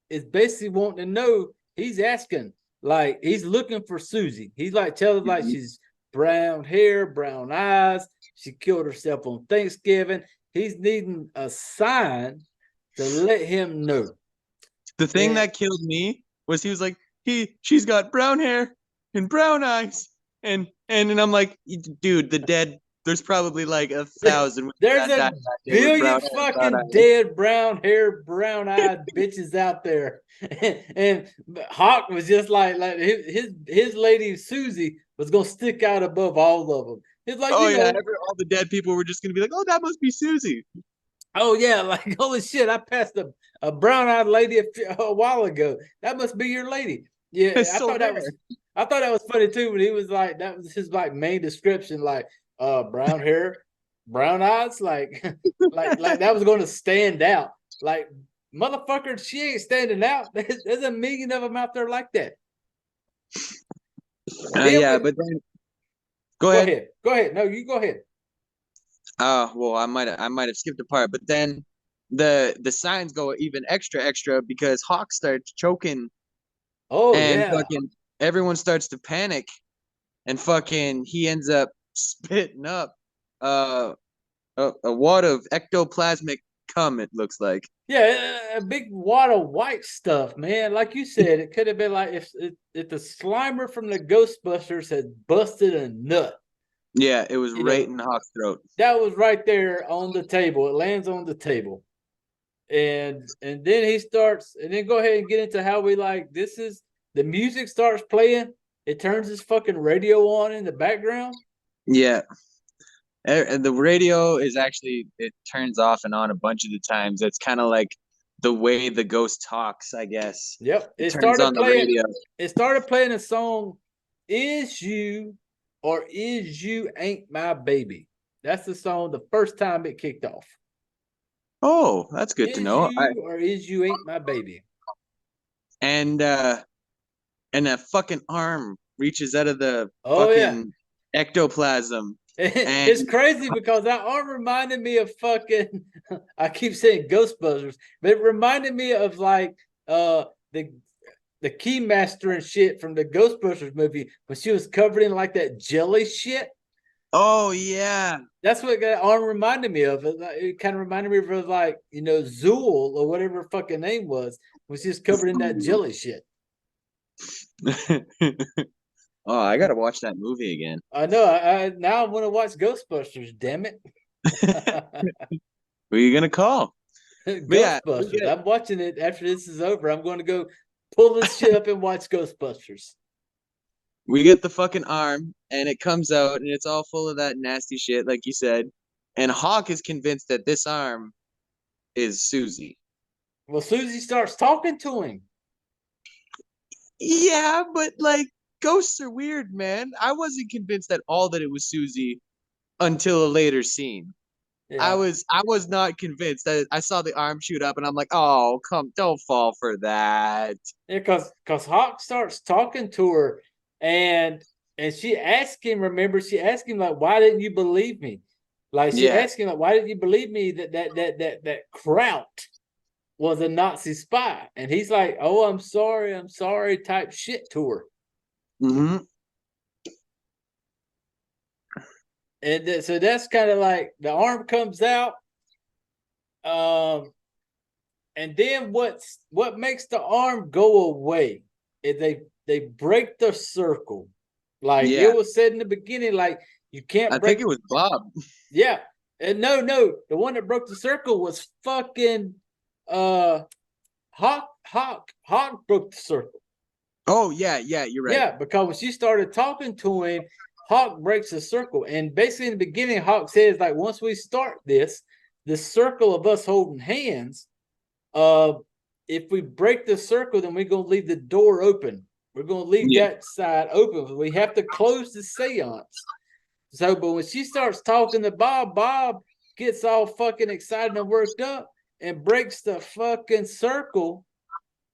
is basically wanting to know. He's asking, like, he's looking for Susie. He's like telling like Mm-hmm. she's brown hair, brown eyes. She killed herself on Thanksgiving. He's needing a sign to let him know. The thing And that killed me was he was like, she's got brown hair and brown eyes. And I'm like, dude, the dead, there's probably like 1,000 women there's that died a that day with billion brown hair and brown fucking eyes. dead brown hair, brown eyed bitches out there. And Hawk was just like his lady Susie was gonna stick out above all of them. It's like, Oh yeah, all the dead people were just gonna be like, oh, that must be Susie. oh yeah, like holy shit, I passed a brown eyed lady a while ago. That must be your lady. Yeah, It's so rare. I thought that was funny too when he was like that was his like main description, like brown hair, brown eyes, like like that was gonna stand out. Like motherfucker, she ain't standing out. There's a million of them out there like that. Then Yeah, we but then go ahead. Go ahead. No, you go ahead. Well, I might have skipped a part, but then the signs go even extra because Hawk starts choking Oh and yeah. fucking everyone starts to panic and fucking he ends up spitting up uh a wad of ectoplasmic cum, it looks like. Yeah, a big wad of white stuff, man. Like you said, it could have been like if the Slimer from the Ghostbusters had busted a nut. Yeah, it was You right know, in Hawk's throat. that was right there on the table. It lands on the table. And then he starts, and then go ahead and get into how we like this is the music starts playing. It turns his fucking radio on in the background. Yeah. And the radio is actually, it turns off and on a bunch of the times. It's kind of like the way the ghost talks, I guess. Yep. It turns on the radio. It started playing a song, Is You or Is You Ain't My Baby. That's the song the first time it kicked off. Oh, that's good to Is know. you or is you ain't my baby? And uh and a fucking arm reaches out of the Oh yeah. fucking ectoplasm. And It's crazy because that arm reminded me of fucking I keep saying Ghostbusters, but it reminded me of like the Keymaster and shit from the Ghostbusters movie when she was covered in like that jelly shit. oh yeah. That's what that arm reminded me of. It kind of reminded me of like, Zool or whatever her fucking name was. when she's covered in that jelly shit. Oh, I gotta watch that movie again. I know. I now I want to watch Ghostbusters. Damn it, Who are you gonna call? But yeah, Ghostbusters. I'm watching it after this is over. I'm going to go pull this shit up and watch Ghostbusters. we get the fucking arm, and it comes out, and it's all full of that nasty shit, like you said. And Hawk is convinced that this arm is Susie. Well, Susie starts talking to him. Yeah, but like ghosts are weird, man. I wasn't convinced at all that it was Susie until a later scene. Yeah, I was not convinced. I saw the arm shoot up, and I'm like, oh, don't fall for that. yeah, because Hawk starts talking to her, and she asked him. Remember, she asked him like, "Why didn't you believe me?" Like she Yeah. asked him like, "Why didn't you believe me that Kraut was a Nazi spy?" And he's like, "Oh, I'm sorry," type shit to her. Mm-hmm. And so that's kind of like the arm comes out. And then what makes the arm go away is they break the circle. Like it Yeah. was said in the beginning, like you can't I break. think it was Bob. Yeah, and no, the one that broke the circle was fucking Hawk broke the circle. Oh yeah, yeah, you're right. Yeah, because when she started talking to him, Hawk breaks the circle. And basically in the beginning, Hawk says, like, once we start this circle of us holding hands, if we break the circle, then we're gonna leave the door open. We're gonna leave Yeah. that side open. We have to close the seance. So, but when she starts talking to Bob, Bob gets all fucking excited and worked up and breaks the fucking circle.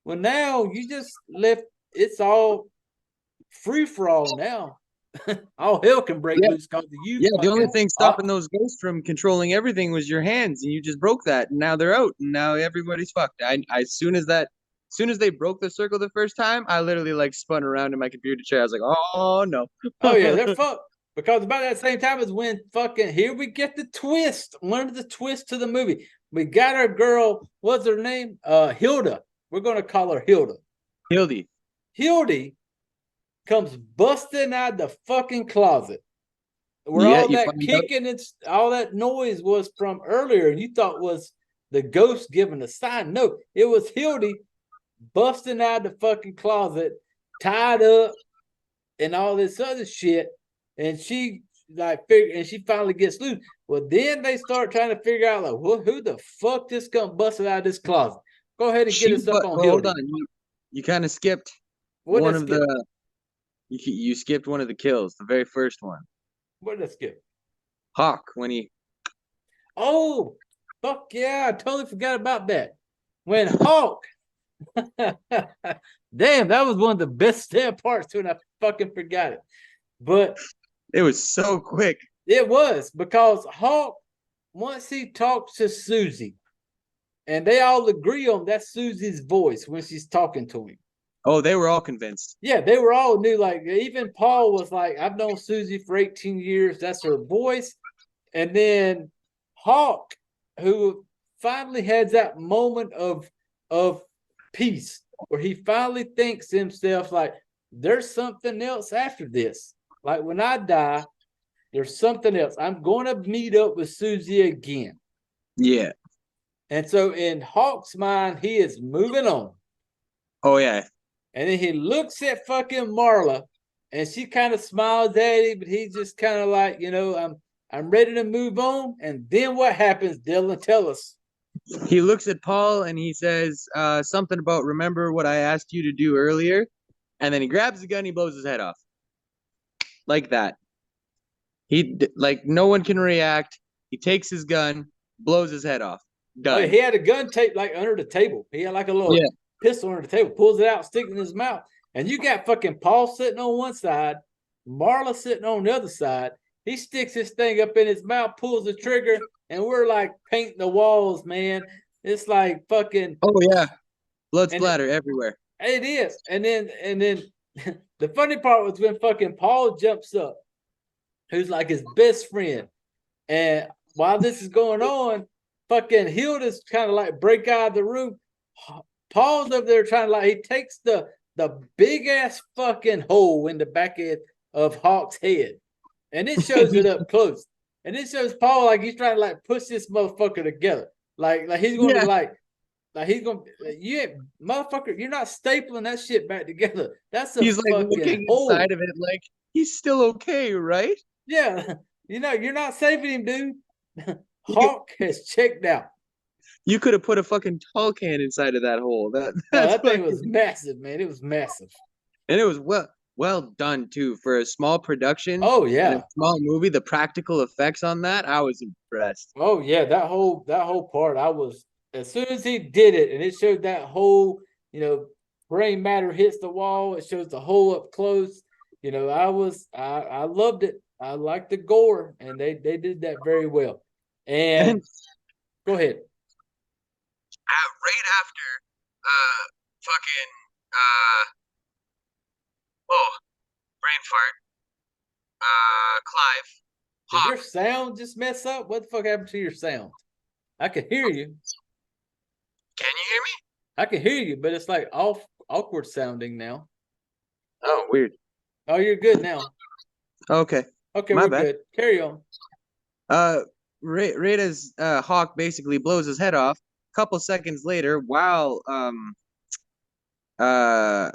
Well, now you just left, it's all free for all now. All hell can break Yeah. loose because of you. Yeah, the only Fucking thing stopping those ghosts from controlling everything was your hands, and you just broke that, and now they're out, and now everybody's fucked. As soon as they broke the circle the first time, I literally like spun around in my computer chair. I was like, oh no. Oh yeah, they're fucked. Because about that same time is when fucking here we get the twist. One of the twists to the movie. We got our girl, what's her name? Hilda. We're gonna call her Hilda. Hildy. Hildy comes busting out the fucking closet. Where Yeah, all you that find out. kicking and all that noise was from earlier, and you thought was the ghost giving a sign. No, it was Hildy busting out the fucking closet, tied up, and all this other shit. And she and she finally gets loose. Well, then they start trying to figure out like, well, who the fuck just come busting out of this closet? Go ahead and get us up on Well, hold Hildy. on. You kind of skipped What one did I of skip? the you skipped one of the kills, the very first one. What did I skip? Hawk when he Oh, fuck yeah! I totally forgot about that. When Hawk, damn, that was one of the best damn parts too, and I fucking forgot it. But it was so quick. it was because Hawk, once he talks to Susie, and they all agree on that's Susie's voice when she's talking to him. Oh, they were all convinced. Yeah, they were all new. Like even Paul was like, I've known Susie for 18 years. That's her voice. And then Hawk, who finally has that moment of peace where he finally thinks to himself, like, there's something else after this. Like when I die, there's something else. I'm going to meet up with Susie again. Yeah. And so in Hawk's mind, he is moving on. Oh yeah. And then he looks at fucking Marla, and she kind of smiles at him, but he's just kind of like, I'm ready to move on. And then what happens, Dylan? Tell us. He looks at Paul and he says something about remember what I asked you to do earlier, and then he grabs the gun, he blows his head off, like that. He like no one can react. He takes his gun, blows his head off. Done. Oh, yeah, he had a gun taped like under the table. He had like a little pistol under the table, pulls it out, sticks it in his mouth. And you got fucking Paul sitting on one side, Marla sitting on the other side. He sticks his thing up in his mouth, pulls the trigger, and we're like painting the walls, man. It's like fucking. Oh yeah, blood splatter everywhere. It is, and then the funny part was when fucking Paul jumps up, who's like his best friend, and while this is going on, fucking Hilda's kind of like break out of the room. Paul's over there trying to like he takes the big ass fucking hole in the back of Hawk's head, and it shows it up close, and it shows Paul like he's trying to like push this motherfucker together, like he's going to like he's gonna you ain't motherfucker, you're not stapling that shit back together. That's a He's like fucking looking hole. inside of it, like he's still okay, right? Yeah, you're not saving him, dude. Hawk has checked out. You could have put a fucking tall can inside of that hole. Oh, That's that thing fucking, was massive, man. It was massive. and it was well done too for a small production Oh and a yeah. small movie. The practical effects on that, I was impressed. Oh yeah. That whole part, I was as soon as he did it, and it showed that whole, brain matter hits the wall. It shows the hole up close. I loved it. I liked the gore, and they did that very well. And And go ahead. right after, fucking, uh, oh, brain fart, Clive, Did your Hawk. sound just mess up? What the fuck happened to your sound? I can hear you. Can you hear me? I can hear you, but it's like awkward sounding now. Oh, weird. Oh, you're good now. Okay, Okay, my we're bad. good. Carry on. Right as Hawk basically blows his head off. A couple seconds later, while uh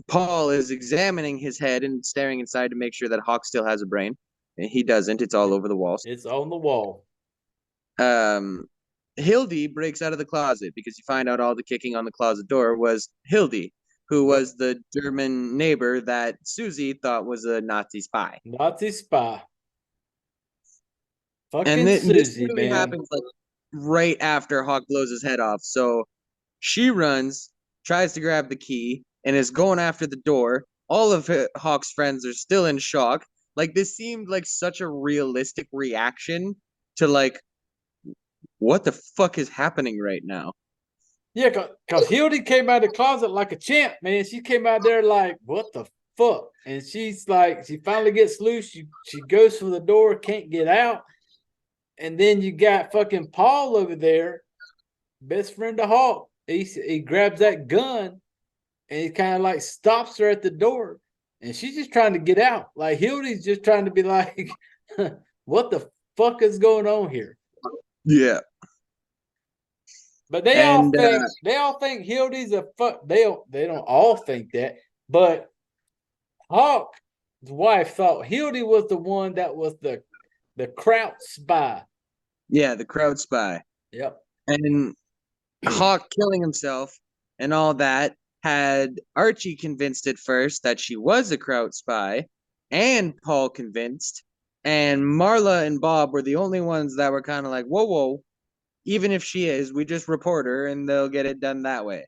Paul is examining his head and staring inside to make sure that Hawk still has a brain. And he doesn't. It's all over the walls. It's on the wall. Um, Hildy breaks out of the closet because you find out all the kicking on the closet door was Hildy, who Yep. was the German neighbor that Susie thought was a Nazi spy. Nazi spy. And Fucking this Susie, really man. happens like right after Hawk blows his head off. So she runs, tries to grab the key, and is going after the door. All of Hawk's friends are still in shock. Like this seemed like such a realistic reaction to like what the fuck is happening right now. Yeah, cause Hildy came out of the closet like a champ, man. She came out there like, what the fuck? And she's like, she finally gets loose. She goes for the door, can't get out. And then you got fucking Paul over there, best friend of Hawk. He grabs that gun and he kind of like stops her at the door. And she's just trying to get out. Like Hildy's just trying to be like, what the fuck is going on here? Yeah. But they all And think Hildy's a fuck. They don't all think that, but Hawk's wife thought Hildy was the one that was the Kraut spy. yeah, the crowd spy. Yep. And Hawk killing himself and all that had Archie convinced at first that she was a Kraut spy, and Paul convinced, and Marla and Bob were the only ones that were kind of like, whoa, whoa, even if she is, we just report her and they'll get it done that way.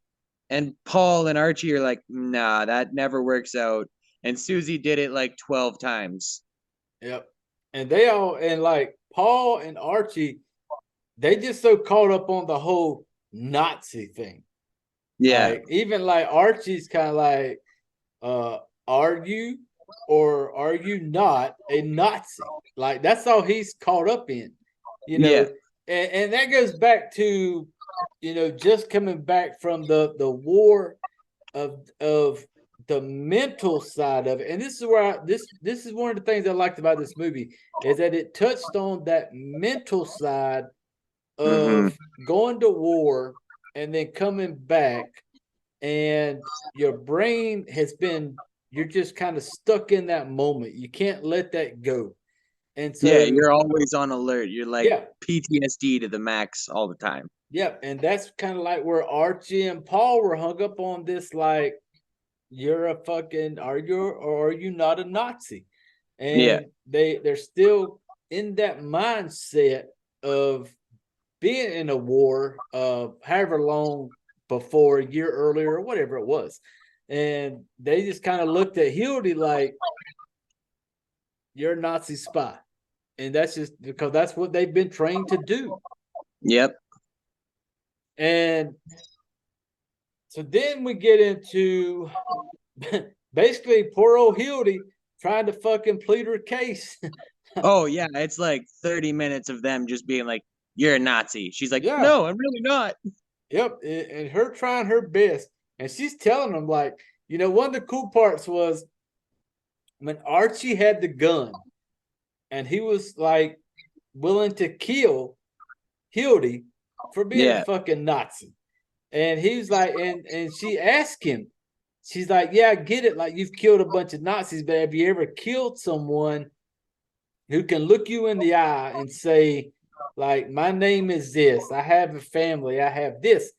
And Paul and Archie are like, nah, that never works out. And Susie did it like 12 times. Yep. And like Paul and Archie, they just so caught up on the whole Nazi thing. Yeah. Like even like Archie's kind of like, are you or are you not a Nazi? Like that's all he's caught up in, you Yeah. know. And that goes back to, just coming back from the war of the mental side of it. And this is where this is one of the things I liked about this movie is that it touched on that mental side Mm-hmm. of going to war and then coming back, and your brain has been, you're just kind of stuck in that moment. You can't let that go. And Yeah, so, you're always on alert. You're like yeah, PTSD to the max all the time. yeah. And that's kind of like where Archie and Paul were hung up on this, like, you're a fucking, are you or are you not a Nazi? Yeah. And they're still in that mindset of being in a war however long before, a year earlier or whatever it was. And they just kind of looked at Hildy like, you're a Nazi spy. And that's just because that's what they've been trained to do. Yep. And so then we get into basically poor old Hildy trying to fucking plead her case. Oh yeah, it's like 30 minutes of them just being like, "You're a Nazi." She's like, Yeah. "No, I'm really not." Yep, and her trying her best, and she's telling them like, one of the cool parts was when Archie had the gun, and he was like willing to kill Hildy for being a Yeah, fucking Nazi, and he was like, and she asked him, she's like, yeah, I get it, like you've killed a bunch of Nazis, but have you ever killed someone who can look you in the eye and say, like, my name is this, I have a family, I have this,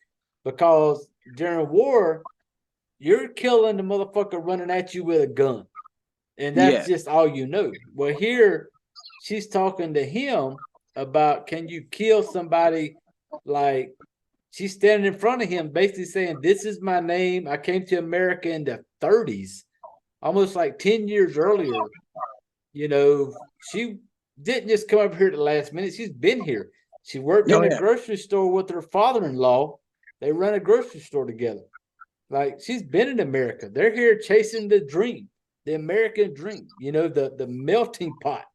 because during war, you're killing the motherfucker running at you with a gun. And that's yeah. just all you know. Well, here she's talking to him about, can you kill somebody, like she's standing in front of him, basically saying, this is my name. I came to America in the 30s, almost like 10 years earlier. She didn't just come up here at the last minute. She's been here. She worked Oh in a yeah. grocery store with her father-in-law. They run a grocery store together. Like, she's been in America. They're here chasing the dream, the American dream, the melting pot.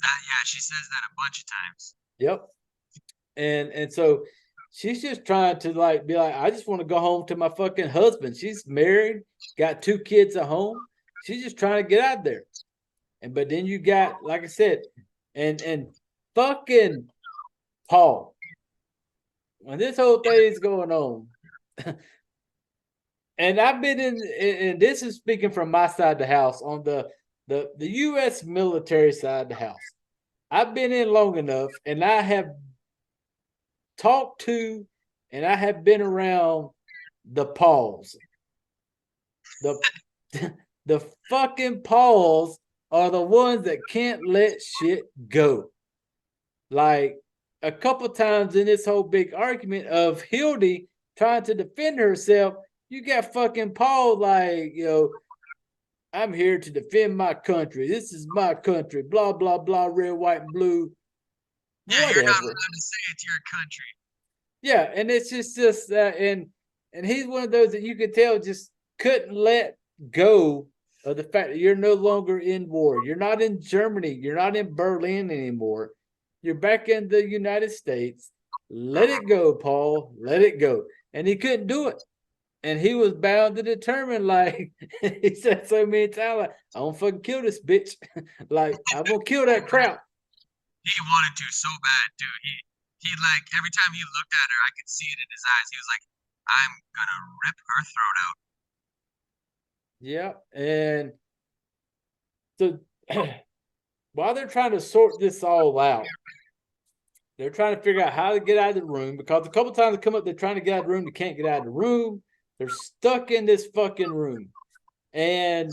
Yeah, she says that a bunch of times. Yep. And so she's just trying to like be like, I just want to go home to my fucking husband. She's married, got 2 kids at home. She's just trying to get out there. But then you got, like I said, and fucking Paul. When this whole thing is going on, and I've been and this is speaking from my side of the house, on the U.S. military side of the house. I've been in long enough, and I have talked to, and I have been around the Pauls. The the fucking Pauls are the ones that can't let shit go. Like, a couple times in this whole big argument of Hildy trying to defend herself, you got fucking Paul like, I'm here to defend my country. This is my country. Blah, blah, blah, red, white, and blue. Yeah, you're not Whatever. allowed to say it's your country. Yeah, and it's just and he's one of those that you could tell just couldn't let go of the fact that you're no longer in war. You're not in Germany. You're not in Berlin anymore. You're back in the United States. Let it go, Paul. Let it go. And he couldn't do it. And he was bound to determine, like he said so many times, like, I'm gonna fucking kill this bitch. Like, I'm gonna kill that crowd. He wanted to so bad, dude. He like every time he looked at her, I could see it in his eyes. He was like, I'm gonna rip her throat out. Yeah. And so while they're trying to sort this all out, they're trying to figure out how to get out of the room, because a couple times they come up, they're trying to get out of the room, they can't get out of the room. They're stuck in this fucking room. And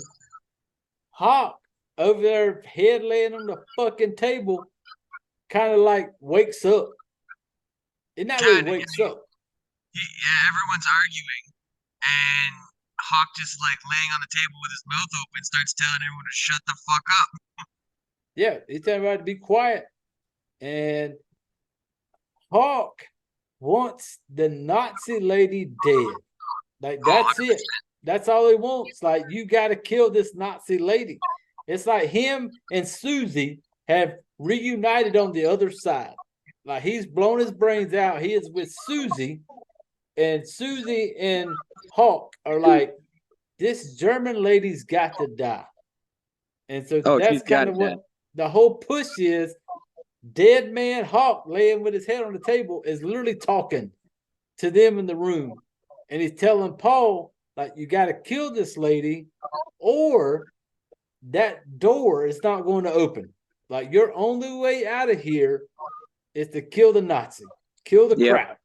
Hawk, over there, head laying on the fucking table, kind of like wakes up. It not really Kinda, wakes up. yeah, everyone's arguing, and Hawk just like laying on the table with his mouth open, starts telling everyone to shut the fuck up. Yeah, he's telling everybody to be quiet. And Hawk wants the Nazi lady dead. Like, Oh, that's it. 100%. That's all he wants. Like, you got to kill this Nazi lady. It's like him and Susie have reunited on the other side. Like, he's blown his brains out. He is with Susie, and Susie and Hawk are like, this German lady's got to die. And so Oh, that's she's got kind it, of man. what the whole push is. Dead man Hawk, laying with his head on the table, is literally talking to them in the room. And he's telling Paul, like, you got to kill this lady, or that door is not going to open. Like, your only way out of here is to kill the Nazi, kill the Yep. crowd.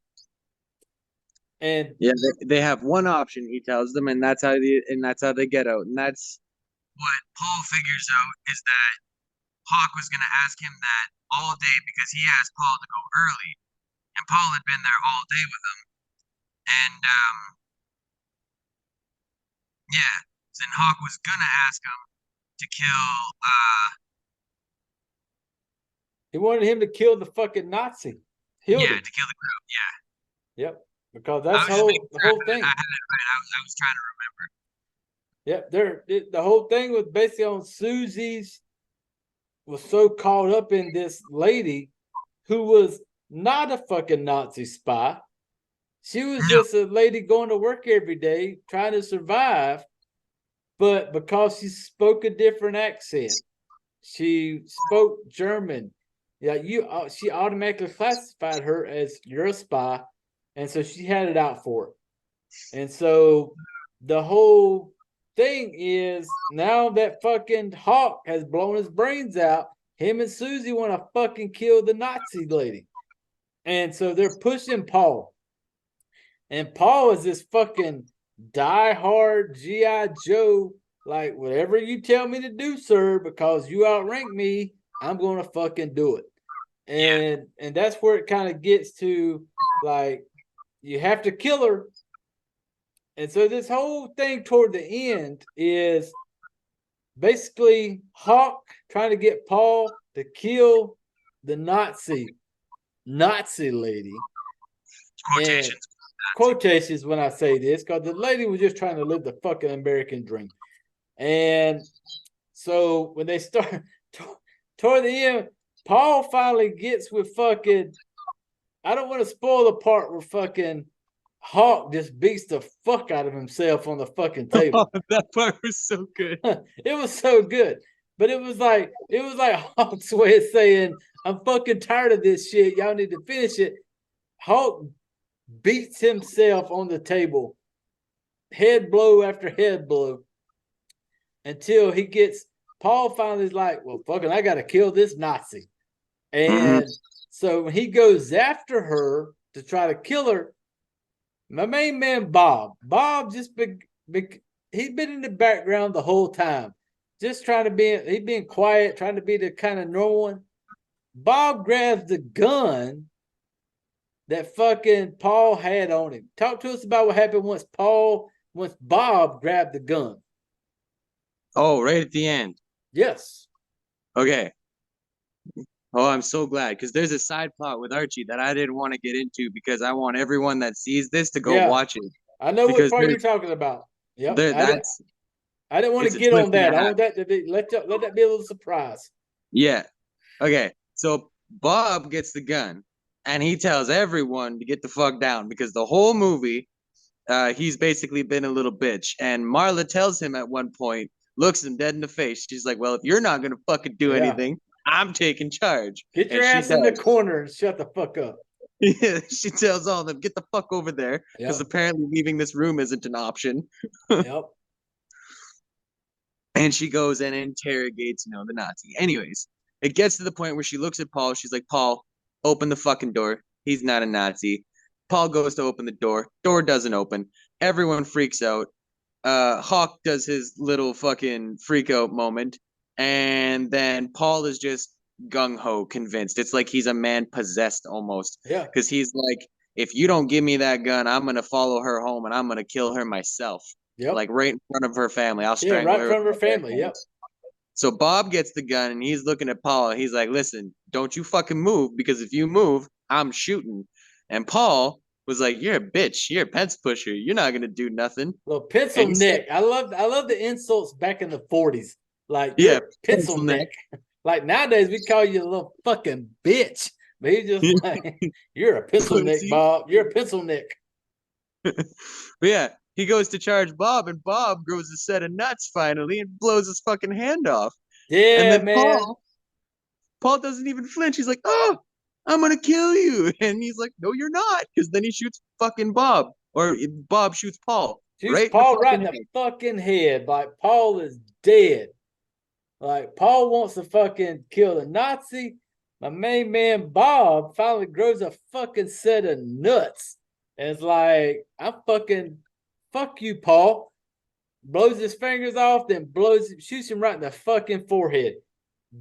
And Yeah, they have one option, he tells them, and that's how they get out. And that's what Paul figures out, is that Hawk was gonna ask him that all day because he asked Paul to go early, and Paul had been there all day with him. And yeah, then Hawk was gonna ask him to kill he wanted him to kill the fucking Nazi, yeah, Hildy. to kill the crowd. Yeah. Yep, because I that's was just making the sure whole I thing. had it right. I was trying to remember. Yep, the whole thing was basically on Susie's, was so caught up in this lady who was not a fucking Nazi spy. She was just a lady going to work every day, trying to survive. But because she spoke a different accent, she spoke German. Yeah, she automatically classified her as you're a spy, and so she had it out for it. And so the whole thing is now that fucking Hawk has blown his brains out, him and Susie want to fucking kill the Nazi lady. And so they're pushing Paul. And Paul is this fucking diehard G.I. Joe, like, whatever you tell me to do, sir, because you outrank me, I'm going to fucking do it. And that's where it kind of gets to, like, you have to kill her. And so this whole thing toward the end is basically Hawk trying to get Paul to kill the Nazi lady. Quotations. And quotations when I say this, because the lady was just trying to live the fucking American dream. And so when they start toward the end, Paul finally gets with fucking, I don't want to spoil the part where fucking Hawk just beats the fuck out of himself on the fucking table. Oh, that part was so good. It was so good. But it was like Hawk's way of saying, I'm fucking tired of this shit. Y'all need to finish it. Hawk beats himself on the table, head blow after head blow, until he gets, Paul finally is like, well, fucking, I got to kill this Nazi. And so when he goes after her to try to kill her, my main man, Bob just he's been in the background the whole time, just trying to be, he's being quiet, trying to be the kind of normal one. Bob grabs the gun that fucking Paul had on him. Talk to us about what happened once Bob grabbed the gun. Oh, right at the end. Yes. Okay. Oh, I'm so glad, because there's a side plot with Archie that I didn't want to get into, because I want everyone that sees this to go watch it. I know because what part you're talking about. Yep. I didn't want to get on that. I want that to be, let that be a little surprise. Yeah. Okay. So Bob gets the gun and he tells everyone to get the fuck down, because the whole movie, he's basically been a little bitch. And Marla tells him at one point, looks him dead in the face. She's like, well, if you're not going to fucking do anything, I'm taking charge. Get your ass in the corner and shut the fuck up. Yeah, she tells all of them, get the fuck over there, because apparently leaving this room isn't an option. Yep. And she goes and interrogates, the Nazi. Anyways, it gets to the point where she looks at Paul. She's like, Paul, open the fucking door. He's not a Nazi. Paul goes to open the door. Door doesn't open. Everyone freaks out. Hawk does his little fucking freak out moment. And then Paul is just gung-ho convinced. It's like he's a man possessed almost. Yeah. Because he's like, if you don't give me that gun, I'm going to follow her home and I'm going to kill her myself. Yep. Like right in front of her family. I'll strangle right her. in front of her family. Yep. So Bob gets the gun and he's looking at Paul. He's like, listen, don't you fucking move, because if you move, I'm shooting. And Paul was like, you're a bitch. You're a pence pusher. You're not going to do nothing. Well, pencil neck. I love the insults back in the 40s. Like, yeah, pencil neck. Like nowadays, we call you a little fucking bitch. But he's just like, you're a pencil neck, Bob. You're a pencil neck. But yeah, he goes to charge Bob, and Bob grows a set of nuts finally and blows his fucking hand off. Yeah, and then man. Paul doesn't even flinch. He's like, oh, I'm going to kill you. And he's like, no, you're not. Because then he shoots fucking Bob. Or Bob shoots Paul. Shoots Paul right in the fucking head. Like, Paul is dead. Like, Paul wants to fucking kill the Nazi. My main man, Bob, finally grows a fucking set of nuts. And it's like, I'm fucking, fuck you, Paul. Blows his fingers off, then shoots him right in the fucking forehead.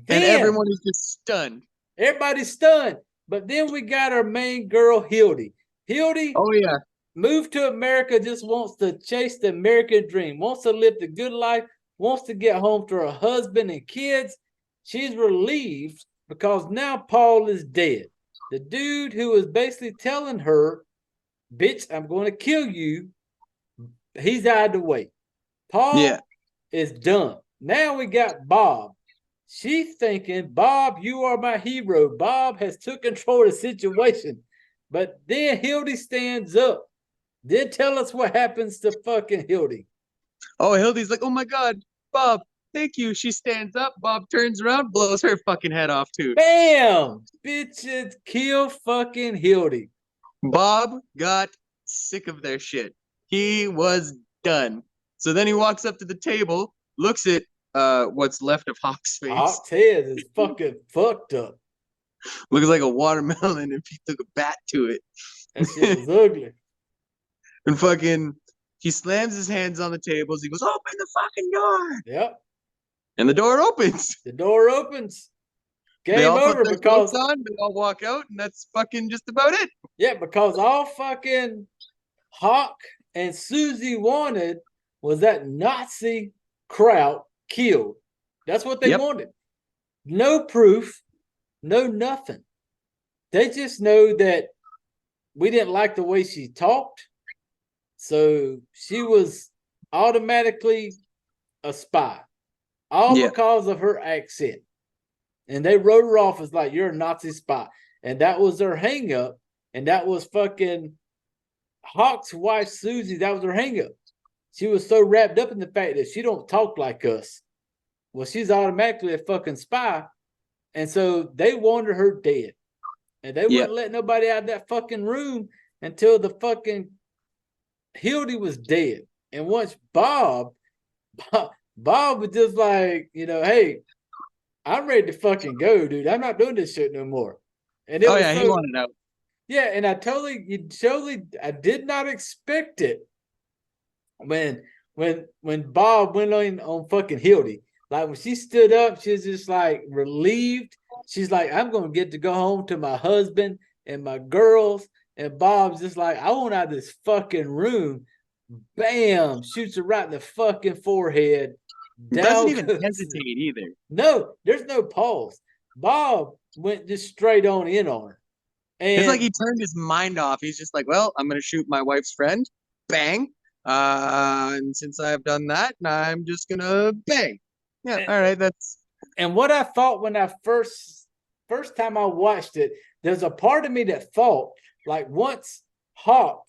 Then, and everyone is just stunned. Everybody's stunned. But then we got our main girl, Hildy. Hildy, oh yeah, moved to America, just wants to chase the American dream, wants to live the good life, wants to get home to her husband and kids. She's relieved because now Paul is dead. The dude who was basically telling her, bitch, I'm going to kill you, he's out of the way. Paul is done. Now we got Bob. She's thinking, Bob, you are my hero. Bob has took control of the situation. But then Hildy stands up Then tell us what happens to fucking Hildy. Oh, Hildy's like, oh my God, Bob, thank you. She stands up. Bob turns around, blows her fucking head off too. Bam! Bitches kill fucking Hildy. Bob got sick of their shit. He was done. So then he walks up to the table, looks at what's left of Hawk's face. Hawk's head is fucking fucked up. Looks like a watermelon if he took a bat to it. That shit was ugly. And fucking, he slams his hands on the tables. He goes, open the fucking door. Yep. And the door opens. The door opens. They Game all put over their because coats on. They all walk out, and that's fucking just about it. yeah, because all fucking Hawk and Susie wanted was that Nazi Kraut killed. That's what they Yep. wanted. No proof, no nothing. They just know that we didn't like the way she talked. So she was automatically a spy, all Yeah. because of her accent. And they wrote her off as like, you're a Nazi spy. And that was their hang up. And that was fucking Hawk's wife, Susie. That was her hang up. She was so wrapped up in the fact that she don't talk like us. Well, she's automatically a fucking spy. And so they wanted her dead. And they wouldn't let nobody out of that fucking room until the fucking Hildy was dead. And once Bob was just like, you know, hey, I'm ready to fucking go, dude. I'm not doing this shit no more. And it Oh was yeah, he wanted out. yeah, and I did not expect it when Bob went on fucking Hildy. Like when she stood up, she was just like relieved. She's like, I'm gonna get to go home to my husband and my girls. And Bob's just like, I want out of this fucking room. Bam! Shoots her right in the fucking forehead. Doesn't even hesitate either. No, there's no pause. Bob went just straight on in on her. And it's like he turned his mind off. He's just like, well, I'm gonna shoot my wife's friend. Bang. And since I've done that, I'm just gonna bang. Yeah, all right, that's and what I thought when I first time I watched it, there's a part of me that thought, like, once Hawk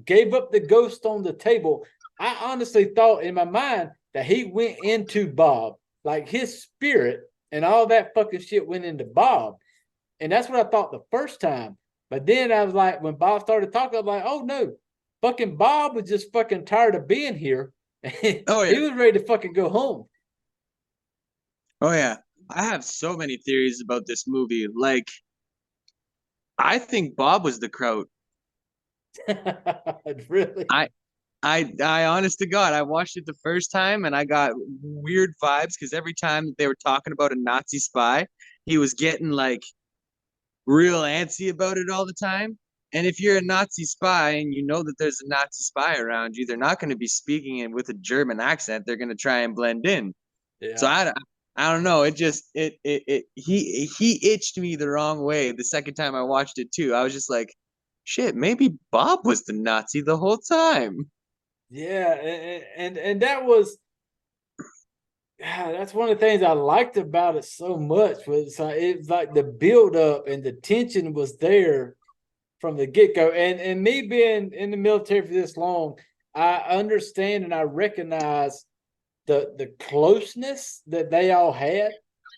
gave up the ghost on the table, I honestly thought in my mind that he went into Bob, like his spirit and all that fucking shit went into Bob. And that's what I thought the first time. But then I was like, when Bob started talking, I was like, oh no, fucking Bob was just fucking tired of being here. oh yeah. He was ready to fucking go home. Oh yeah. I have so many theories about this movie. Like, I think Bob was the Kraut. Really? I honest to God, I watched it the first time and I got weird vibes because every time they were talking about a Nazi spy, he was getting like real antsy about it all the time. And if you're a Nazi spy and you know that there's a Nazi spy around you, they're not going to be speaking in with a German accent. They're going to try and blend in. Yeah. So I don't know. It just he itched me the wrong way the second time I watched it too. I was just like, shit, maybe Bob was the Nazi the whole time. Yeah, and that was that's one of the things I liked about it so much was it was like the build up and the tension was there from the get go. And me being in the military for this long, I understand and I recognize the closeness that they all had.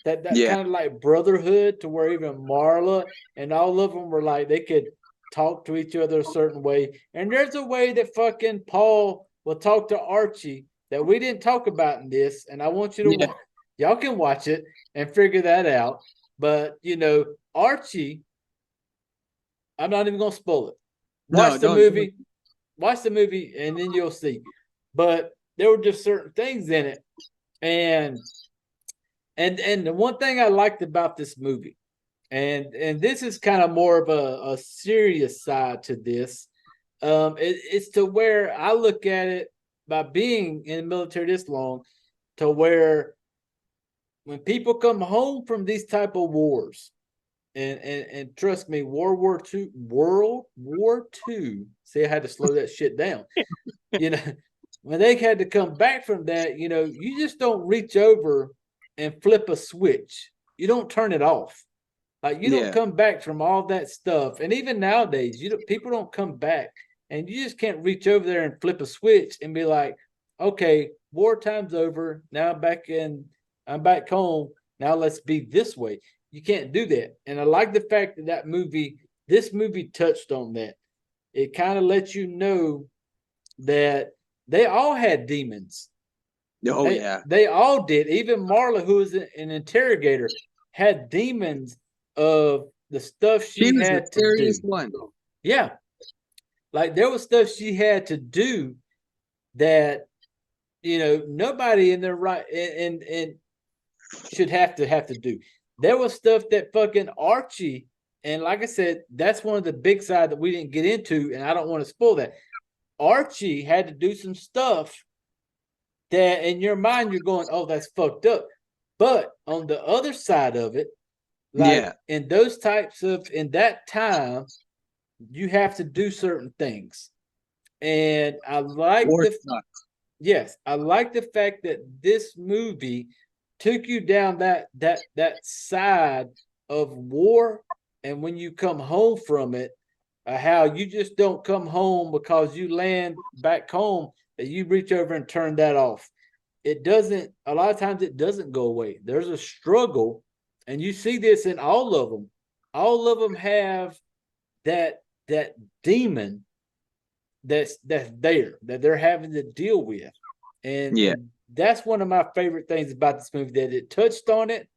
That kind of like brotherhood to where even Marla and all of them were like they could talk to each other a certain way. And there's a way that fucking Paul will talk to Archie that we didn't talk about in this. And I want you to watch, y'all can watch it and figure that out. But you know, Archie, I'm not even gonna spoil it. Watch the movie, and then you'll see. But there were just certain things in it. And the one thing I liked about this movie, and this is kind of more of a serious side to this, it's to where I look at it by being in the military this long, to where when people come home from these type of wars, and trust me, World War II. See, I had to slow that shit down. You know, when they had to come back from that, you know, you just don't reach over and flip a switch. You don't turn it off. Like you don't come back from all that stuff. And even nowadays, people don't come back and you just can't reach over there and flip a switch and be like, okay, wartime's over. Now I'm back home. Now let's be this way. You can't do that. And I like the fact that this movie touched on that. It kind of lets you know that they all had demons. Oh yeah. They all did. Even Marla, who was an interrogator, had demons of the stuff She she was the had to do. scariest one. Yeah. Like there was stuff she had to do that, nobody in their right and should have to do. There was stuff that fucking Archie, and like I said, that's one of the big side that we didn't get into, and I don't want to spoil that. Archie had to do some stuff that in your mind you're going, oh, that's fucked up. But on the other side of it, like Yeah. in that time, you have to do certain things. And I like War sucks. yes, I like the fact that this movie took you down that side of war, and when you come home from it, how you just don't come home because you land back home, that you reach over and turn that off. It doesn't. A lot of times, it doesn't go away. There's a struggle, and you see this in all of them. All of them have that demon that's there that they're having to deal with, Yeah. and that's one of my favorite things about this movie, that it touched on it,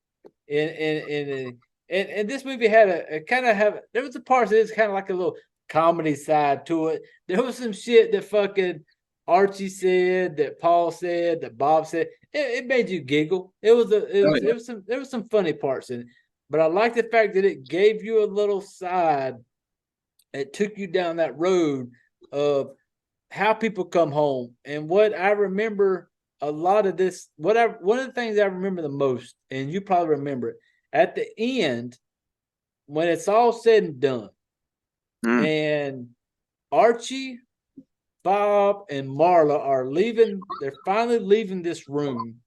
and this movie had a kind of have, there was a part that is kind of like a little comedy side to it. There was some shit that fucking Archie said, that Paul said, that Bob said. It made you giggle. Oh yeah. There was some funny parts in it, but I like the fact that it gave you a little side. It took you down that road of how people come home. And what I remember a lot of this, one of the things I remember the most, and you probably remember it, at the end, when it's all said and done, Mm. and Archie, Bob, and Marla are leaving, they're finally leaving this room,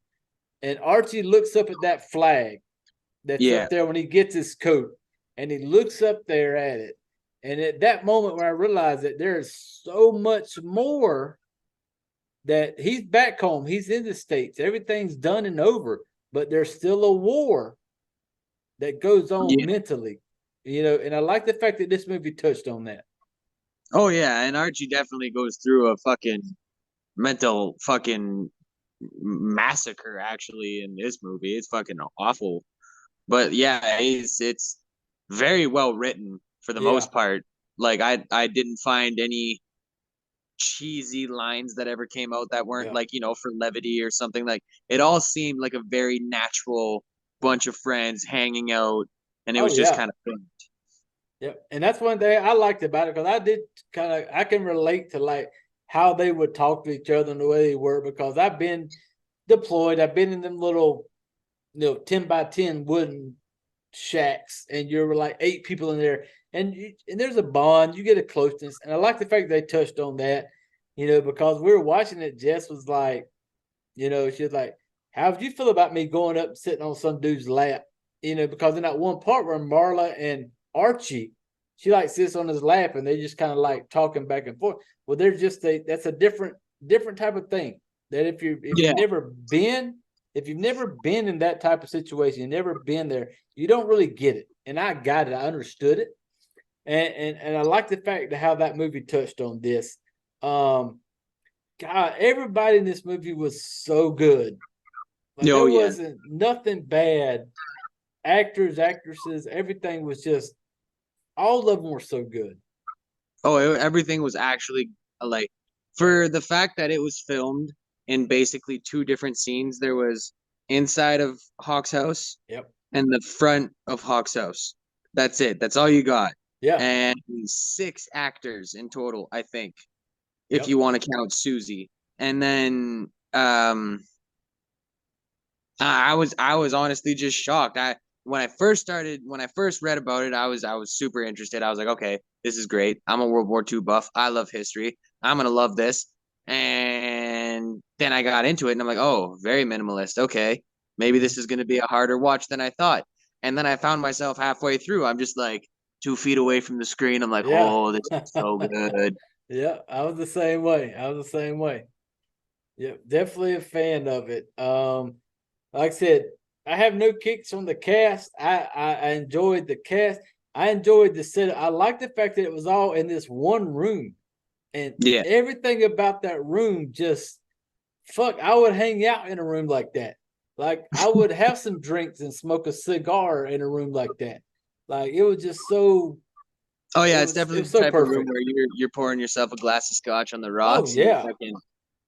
and Archie looks up at that flag that's Yeah. up there when he gets his coat, and he looks up there at it. And at that moment when I realized that there's so much more, that he's back home, he's in the States, everything's done and over, but there's still a war that goes on Yeah. mentally, and I like the fact that this movie touched on that. Oh yeah. And Archie definitely goes through a fucking mental fucking massacre actually in this movie. It's fucking awful. But yeah, it's very well written for the Yeah. most part. Like I didn't find any cheesy lines that ever came out that weren't Yeah. like, for levity or something. Like it all seemed like a very natural bunch of friends hanging out, and it Oh was just yeah. kind of fun. Yeah. And that's one thing I liked about it, because I can relate to like how they would talk to each other and the way they were, because I've been deployed. I've been in them little, 10 by 10 wooden shacks, and you're like 8 people in there, and there's a bond, you get a closeness. And I like the fact they touched on that, because we were watching it. Jess was like, she was like, how would you feel about me going up and sitting on some dude's lap? Because in that one part where Marla and Archie, she like sits on his lap, and they just kind of like talking back and forth. Well, they're just that's a different type of thing. That if Yeah. you've never been in that type of situation, you've never been there, you don't really get it. And I got it. I understood it. And I like the fact that how that movie touched on this. God, everybody in this movie was so good. Like Oh there yeah. wasn't nothing bad. Actors, actresses, everything was just, all of them were so good. Oh, everything was actually like, for the fact that it was filmed in basically two different scenes. There was inside of Hawk's house Yep. and the front of Hawk's house. That's it. That's all you got. Yeah. And six actors in total, I think, if Yep. you want to count Susie. And then I was honestly just shocked. When I first read about it, I was super interested. I was like, okay, this is great. I'm a World War II buff. I love history. I'm gonna love this. And then I got into it, and I'm like, oh, very minimalist. Okay, maybe this is gonna be a harder watch than I thought. And then I found myself halfway through. I'm just like 2 feet away from the screen. I'm like, Yeah. oh, this is so good. Yeah, I was the same way. I was the same way. Yeah, definitely a fan of it. Like I said, I have no kicks on the cast. I enjoyed the cast. I enjoyed the set. I like the fact that it was all in this one room, and Yeah. everything about that room just fuck. I would hang out in a room like that. Like I would have some drinks and smoke a cigar in a room like that. Like it was just so. Oh It yeah, it's was it definitely was the so type of room perfect. where you're pouring yourself a glass of scotch on the Oh rocks and you're yeah, fucking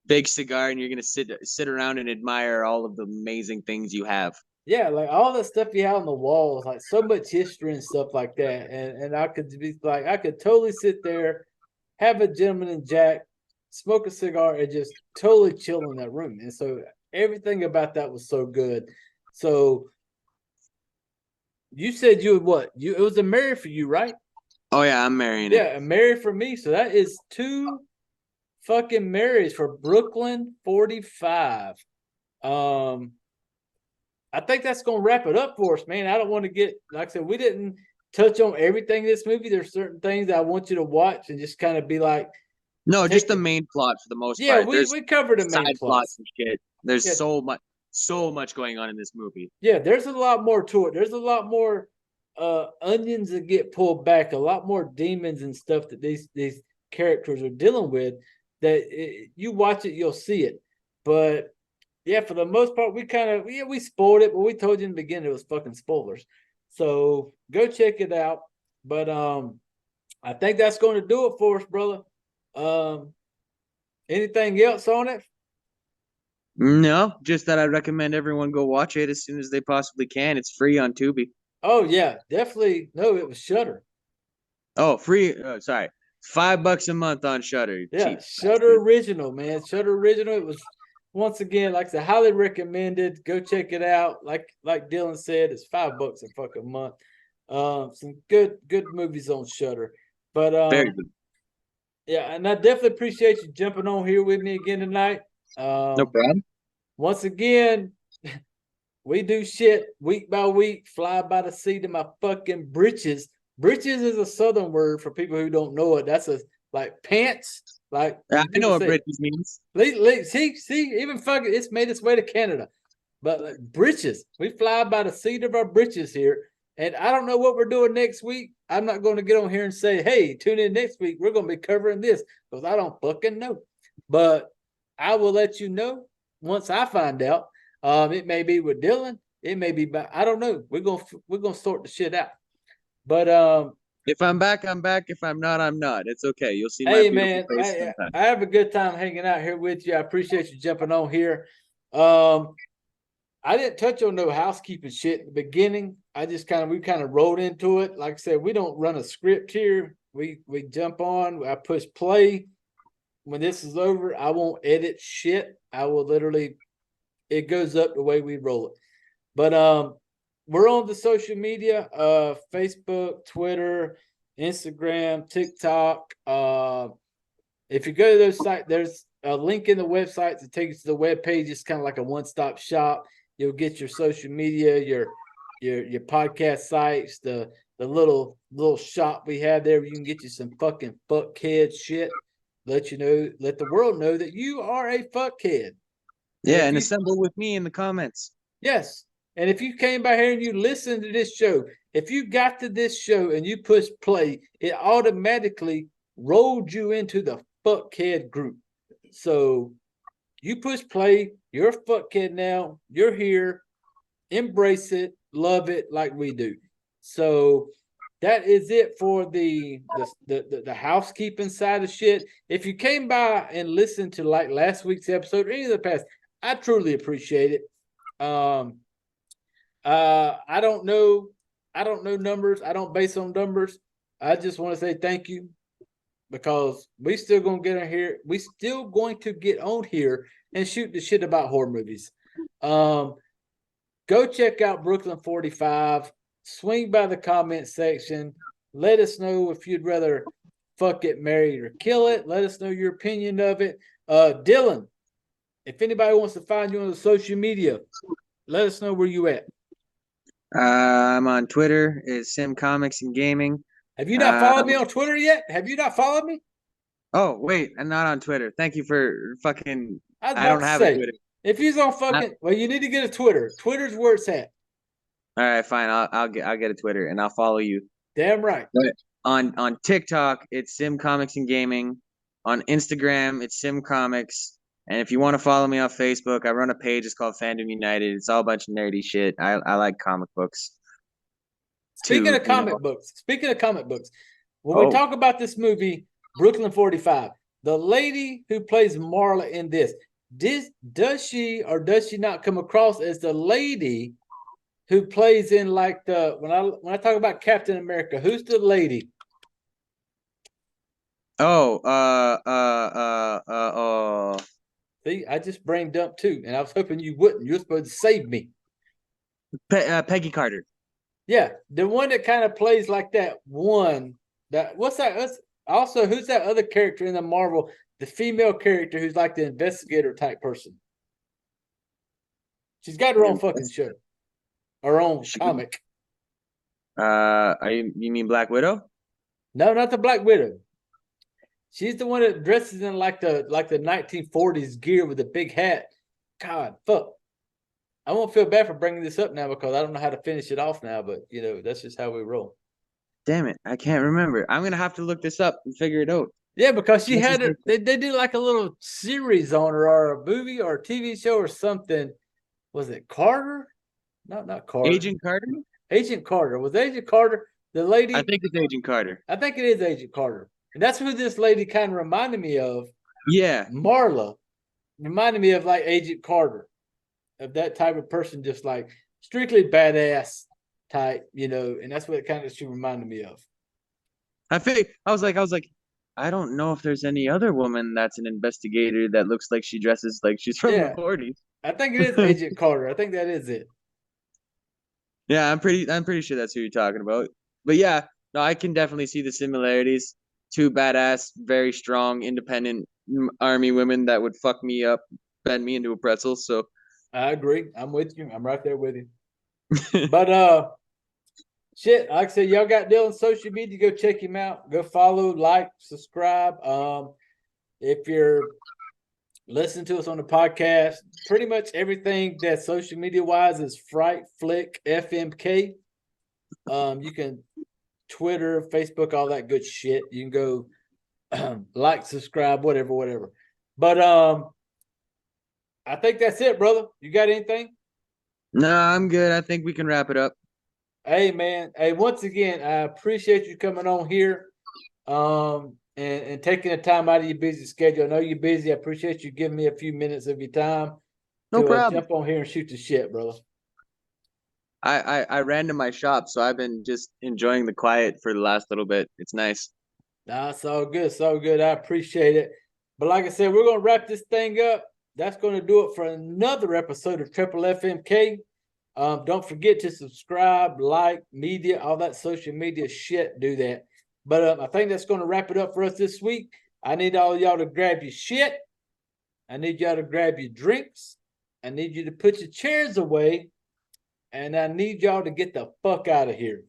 big cigar and you're gonna sit around and admire all of the amazing things you have. yeah, like all the stuff you have on the walls, like so much history and stuff like that. And I could be like, I could totally sit there, have a gentleman and Jack, smoke a cigar, and just totally chill in that room. And so everything about that was so good. So you said you would what? You it was a marry for you, right? Oh yeah, I'm marrying it. Yeah, a marry for me. So that is two fucking marries for Brooklyn 45. Um, I think that's gonna wrap it up for us, man. I don't want to get like I said, we didn't touch on everything in this movie. There's certain things I want you to watch and just kind of be like, No, just take the it. main plot for the most Yeah, part. we There's we covered the main side plots plots. and shit. There's Yeah, so much going on in this movie. yeah. There's a lot more to it. There's a lot more onions that get pulled back. A lot more demons and stuff that these characters are dealing with. You watch it, you'll see it. But yeah, for the most part, we kind of we spoiled it, but we told you in the beginning it was fucking spoilers. So go check it out. But I think that's going to do it for us, brother. Um, anything else on it? No, just that I recommend everyone go watch it as soon as they possibly can. It's free on Tubi. Oh yeah, definitely. No, it was Shutter. Oh, free. Sorry, $5 a month on Shutter. Yeah, Cheap Shutter bastard. Original, man. Shutter Original. It was once again, like I said, highly recommended. Go check it out. Like Dylan said, it's $5 a fucking month. Some good movies on Shutter. But Very good. yeah, and I definitely appreciate you jumping on here with me again tonight. No Um, problem. once again, we do shit week by week, fly by the seat of my fucking britches. Britches is a southern word for people who don't know it. That's a like pants. Like I when know people what say, bridges means. see, even fucking, it's made its way to Canada. But like, britches, we fly by the seat of our britches here. And I don't know what we're doing next week. I'm not going to get on here and say, hey, tune in next week. We're going to be covering this because I don't fucking know. But I will let you know once I find out. It may be with Dylan. It may be by, I don't know. We're gonna sort the shit out. But If I'm back, I'm back. If I'm not, I'm not. It's okay. You'll see my hey beautiful man, face I sometime. have a good time hanging out here with you. I appreciate you jumping on here. Um, I didn't touch on no housekeeping shit in the beginning. I just we kind of rolled into it. Like I said, we don't run a script here. We jump on. I push play. When this is over, I won't edit shit. I will literally. It goes up the way we roll it. But we're on the social media, Facebook, Twitter, Instagram, TikTok. If you go to those sites, there's a link in the website to take you to the web page. It's kind of like a one-stop shop. You'll get your social media, your podcast sites, the little shop we have there where you can get you some fucking fuckhead shit. Let the world know that you are a fuckhead. And Yeah, if and you assemble with me in the comments. Yes. And if you came by here and you listened to this show, if you got to this show and you push play, it automatically rolled you into the fuckhead group. So you push play, you're a fuckhead now, you're here, embrace it, love it like we do. So that is it for the housekeeping side of shit. If you came by and listened to like last week's episode or any of the past, I truly appreciate it. I don't know. I don't know numbers. I don't base on numbers. I just want to say thank you because we still gonna get on here. We still going to get on here and shoot the shit about horror movies. Um, go check out Brooklyn 45. Swing by the comment section. Let us know if you'd rather fuck it, marry it, or kill it. Let us know your opinion of it. Dylan, if anybody wants to find you on the social media, let us know where you at. I'm on Twitter. It's Sim Comics and Gaming. Have you not followed me Um, on Twitter yet? Have you not followed me? Oh, wait, I'm not on Twitter. Thank you for fucking. I was I about don't to have a say, Twitter. if he's on I- fucking, well, you need to get a Twitter. Twitter's where it's at. all right, fine. I'll get a Twitter and I'll follow you. Damn right. But on TikTok, it's Sim Comics and Gaming. On Instagram, it's Sim Comics. And if you want to follow me on Facebook, I run a page. It's called Fandom United. It's all a bunch of nerdy shit. I like comic books Speaking too, of you know. comic books, when we Oh, talk about this movie, Brooklyn 45, the lady who plays Marla in does she or does she not come across as the lady who plays in like the when I talk about Captain America, who's the lady? oh, oh. See, I just brain dumped too, and I was hoping you wouldn't. You're supposed to save me. Peggy Carter. Yeah, the one that kind of plays like that one. That what's that? Also, who's that other character in the Marvel? The female character who's like the investigator type person. She's got her own fucking show, her own She, comic. you mean Black Widow? No, not the Black Widow. She's the one that dresses in like the 1940s gear with a big hat. God, fuck. I won't feel bad for bringing this up now because I don't know how to finish it off now, but that's just how we roll. Damn it, I can't remember. I'm gonna have to look this up and figure it out. Yeah, because she What's his had it. name? They did like a little series on her, or a movie, or a TV show, or something. Was it Carter? No, not Carter. Agent Carter? Agent Carter. Was Agent Carter the I lady? think it's Agent Carter. I think it is Agent Carter, and that's who this lady kind of reminded me of. Yeah. Marla reminded me of like Agent Carter, of that type of person, just like strictly badass type, and that's what kind of she reminded me of. I was like, I don't know if there's any other woman that's an investigator that looks like she dresses like she's from the Yeah, 40s. I think it is Agent Carter. I think that is it. Yeah, I'm pretty sure that's who you're talking about. But yeah, no, I can definitely see the similarities. Two badass, very strong, independent army women that would fuck me up, bend me into a pretzel. So I agree. I'm with you. I'm right there with you. But shit, like I said, y'all got Dylan's social media. Go check him out. Go follow, like, subscribe. If you're listening to us on the podcast, pretty much everything that social media wise is Fright Flick FMK. You can Twitter, Facebook, all that good shit. You can go like, subscribe, whatever. But I think that's it, brother. You got anything? no, I'm good. I think we can wrap it up. Hey man, hey, once again, I appreciate you coming on here, and taking the time out of your busy schedule. I know you're busy. I appreciate you giving me a few minutes of your time No to problem. jump on here and shoot the shit, brother. I ran to my shop, so I've been just enjoying the quiet for the last little bit. It's nice. Nah, it's all good, so good. I appreciate it. But like I said, we're gonna wrap this thing up. That's gonna do it for another episode of Triple FMK. Don't forget to subscribe, like, media, all that social media shit. Do that. But I think that's gonna wrap it up for us this week. I need all y'all to grab your shit. I need y'all to grab your drinks. I need you to put your chairs away. And I need y'all to get the fuck out of here.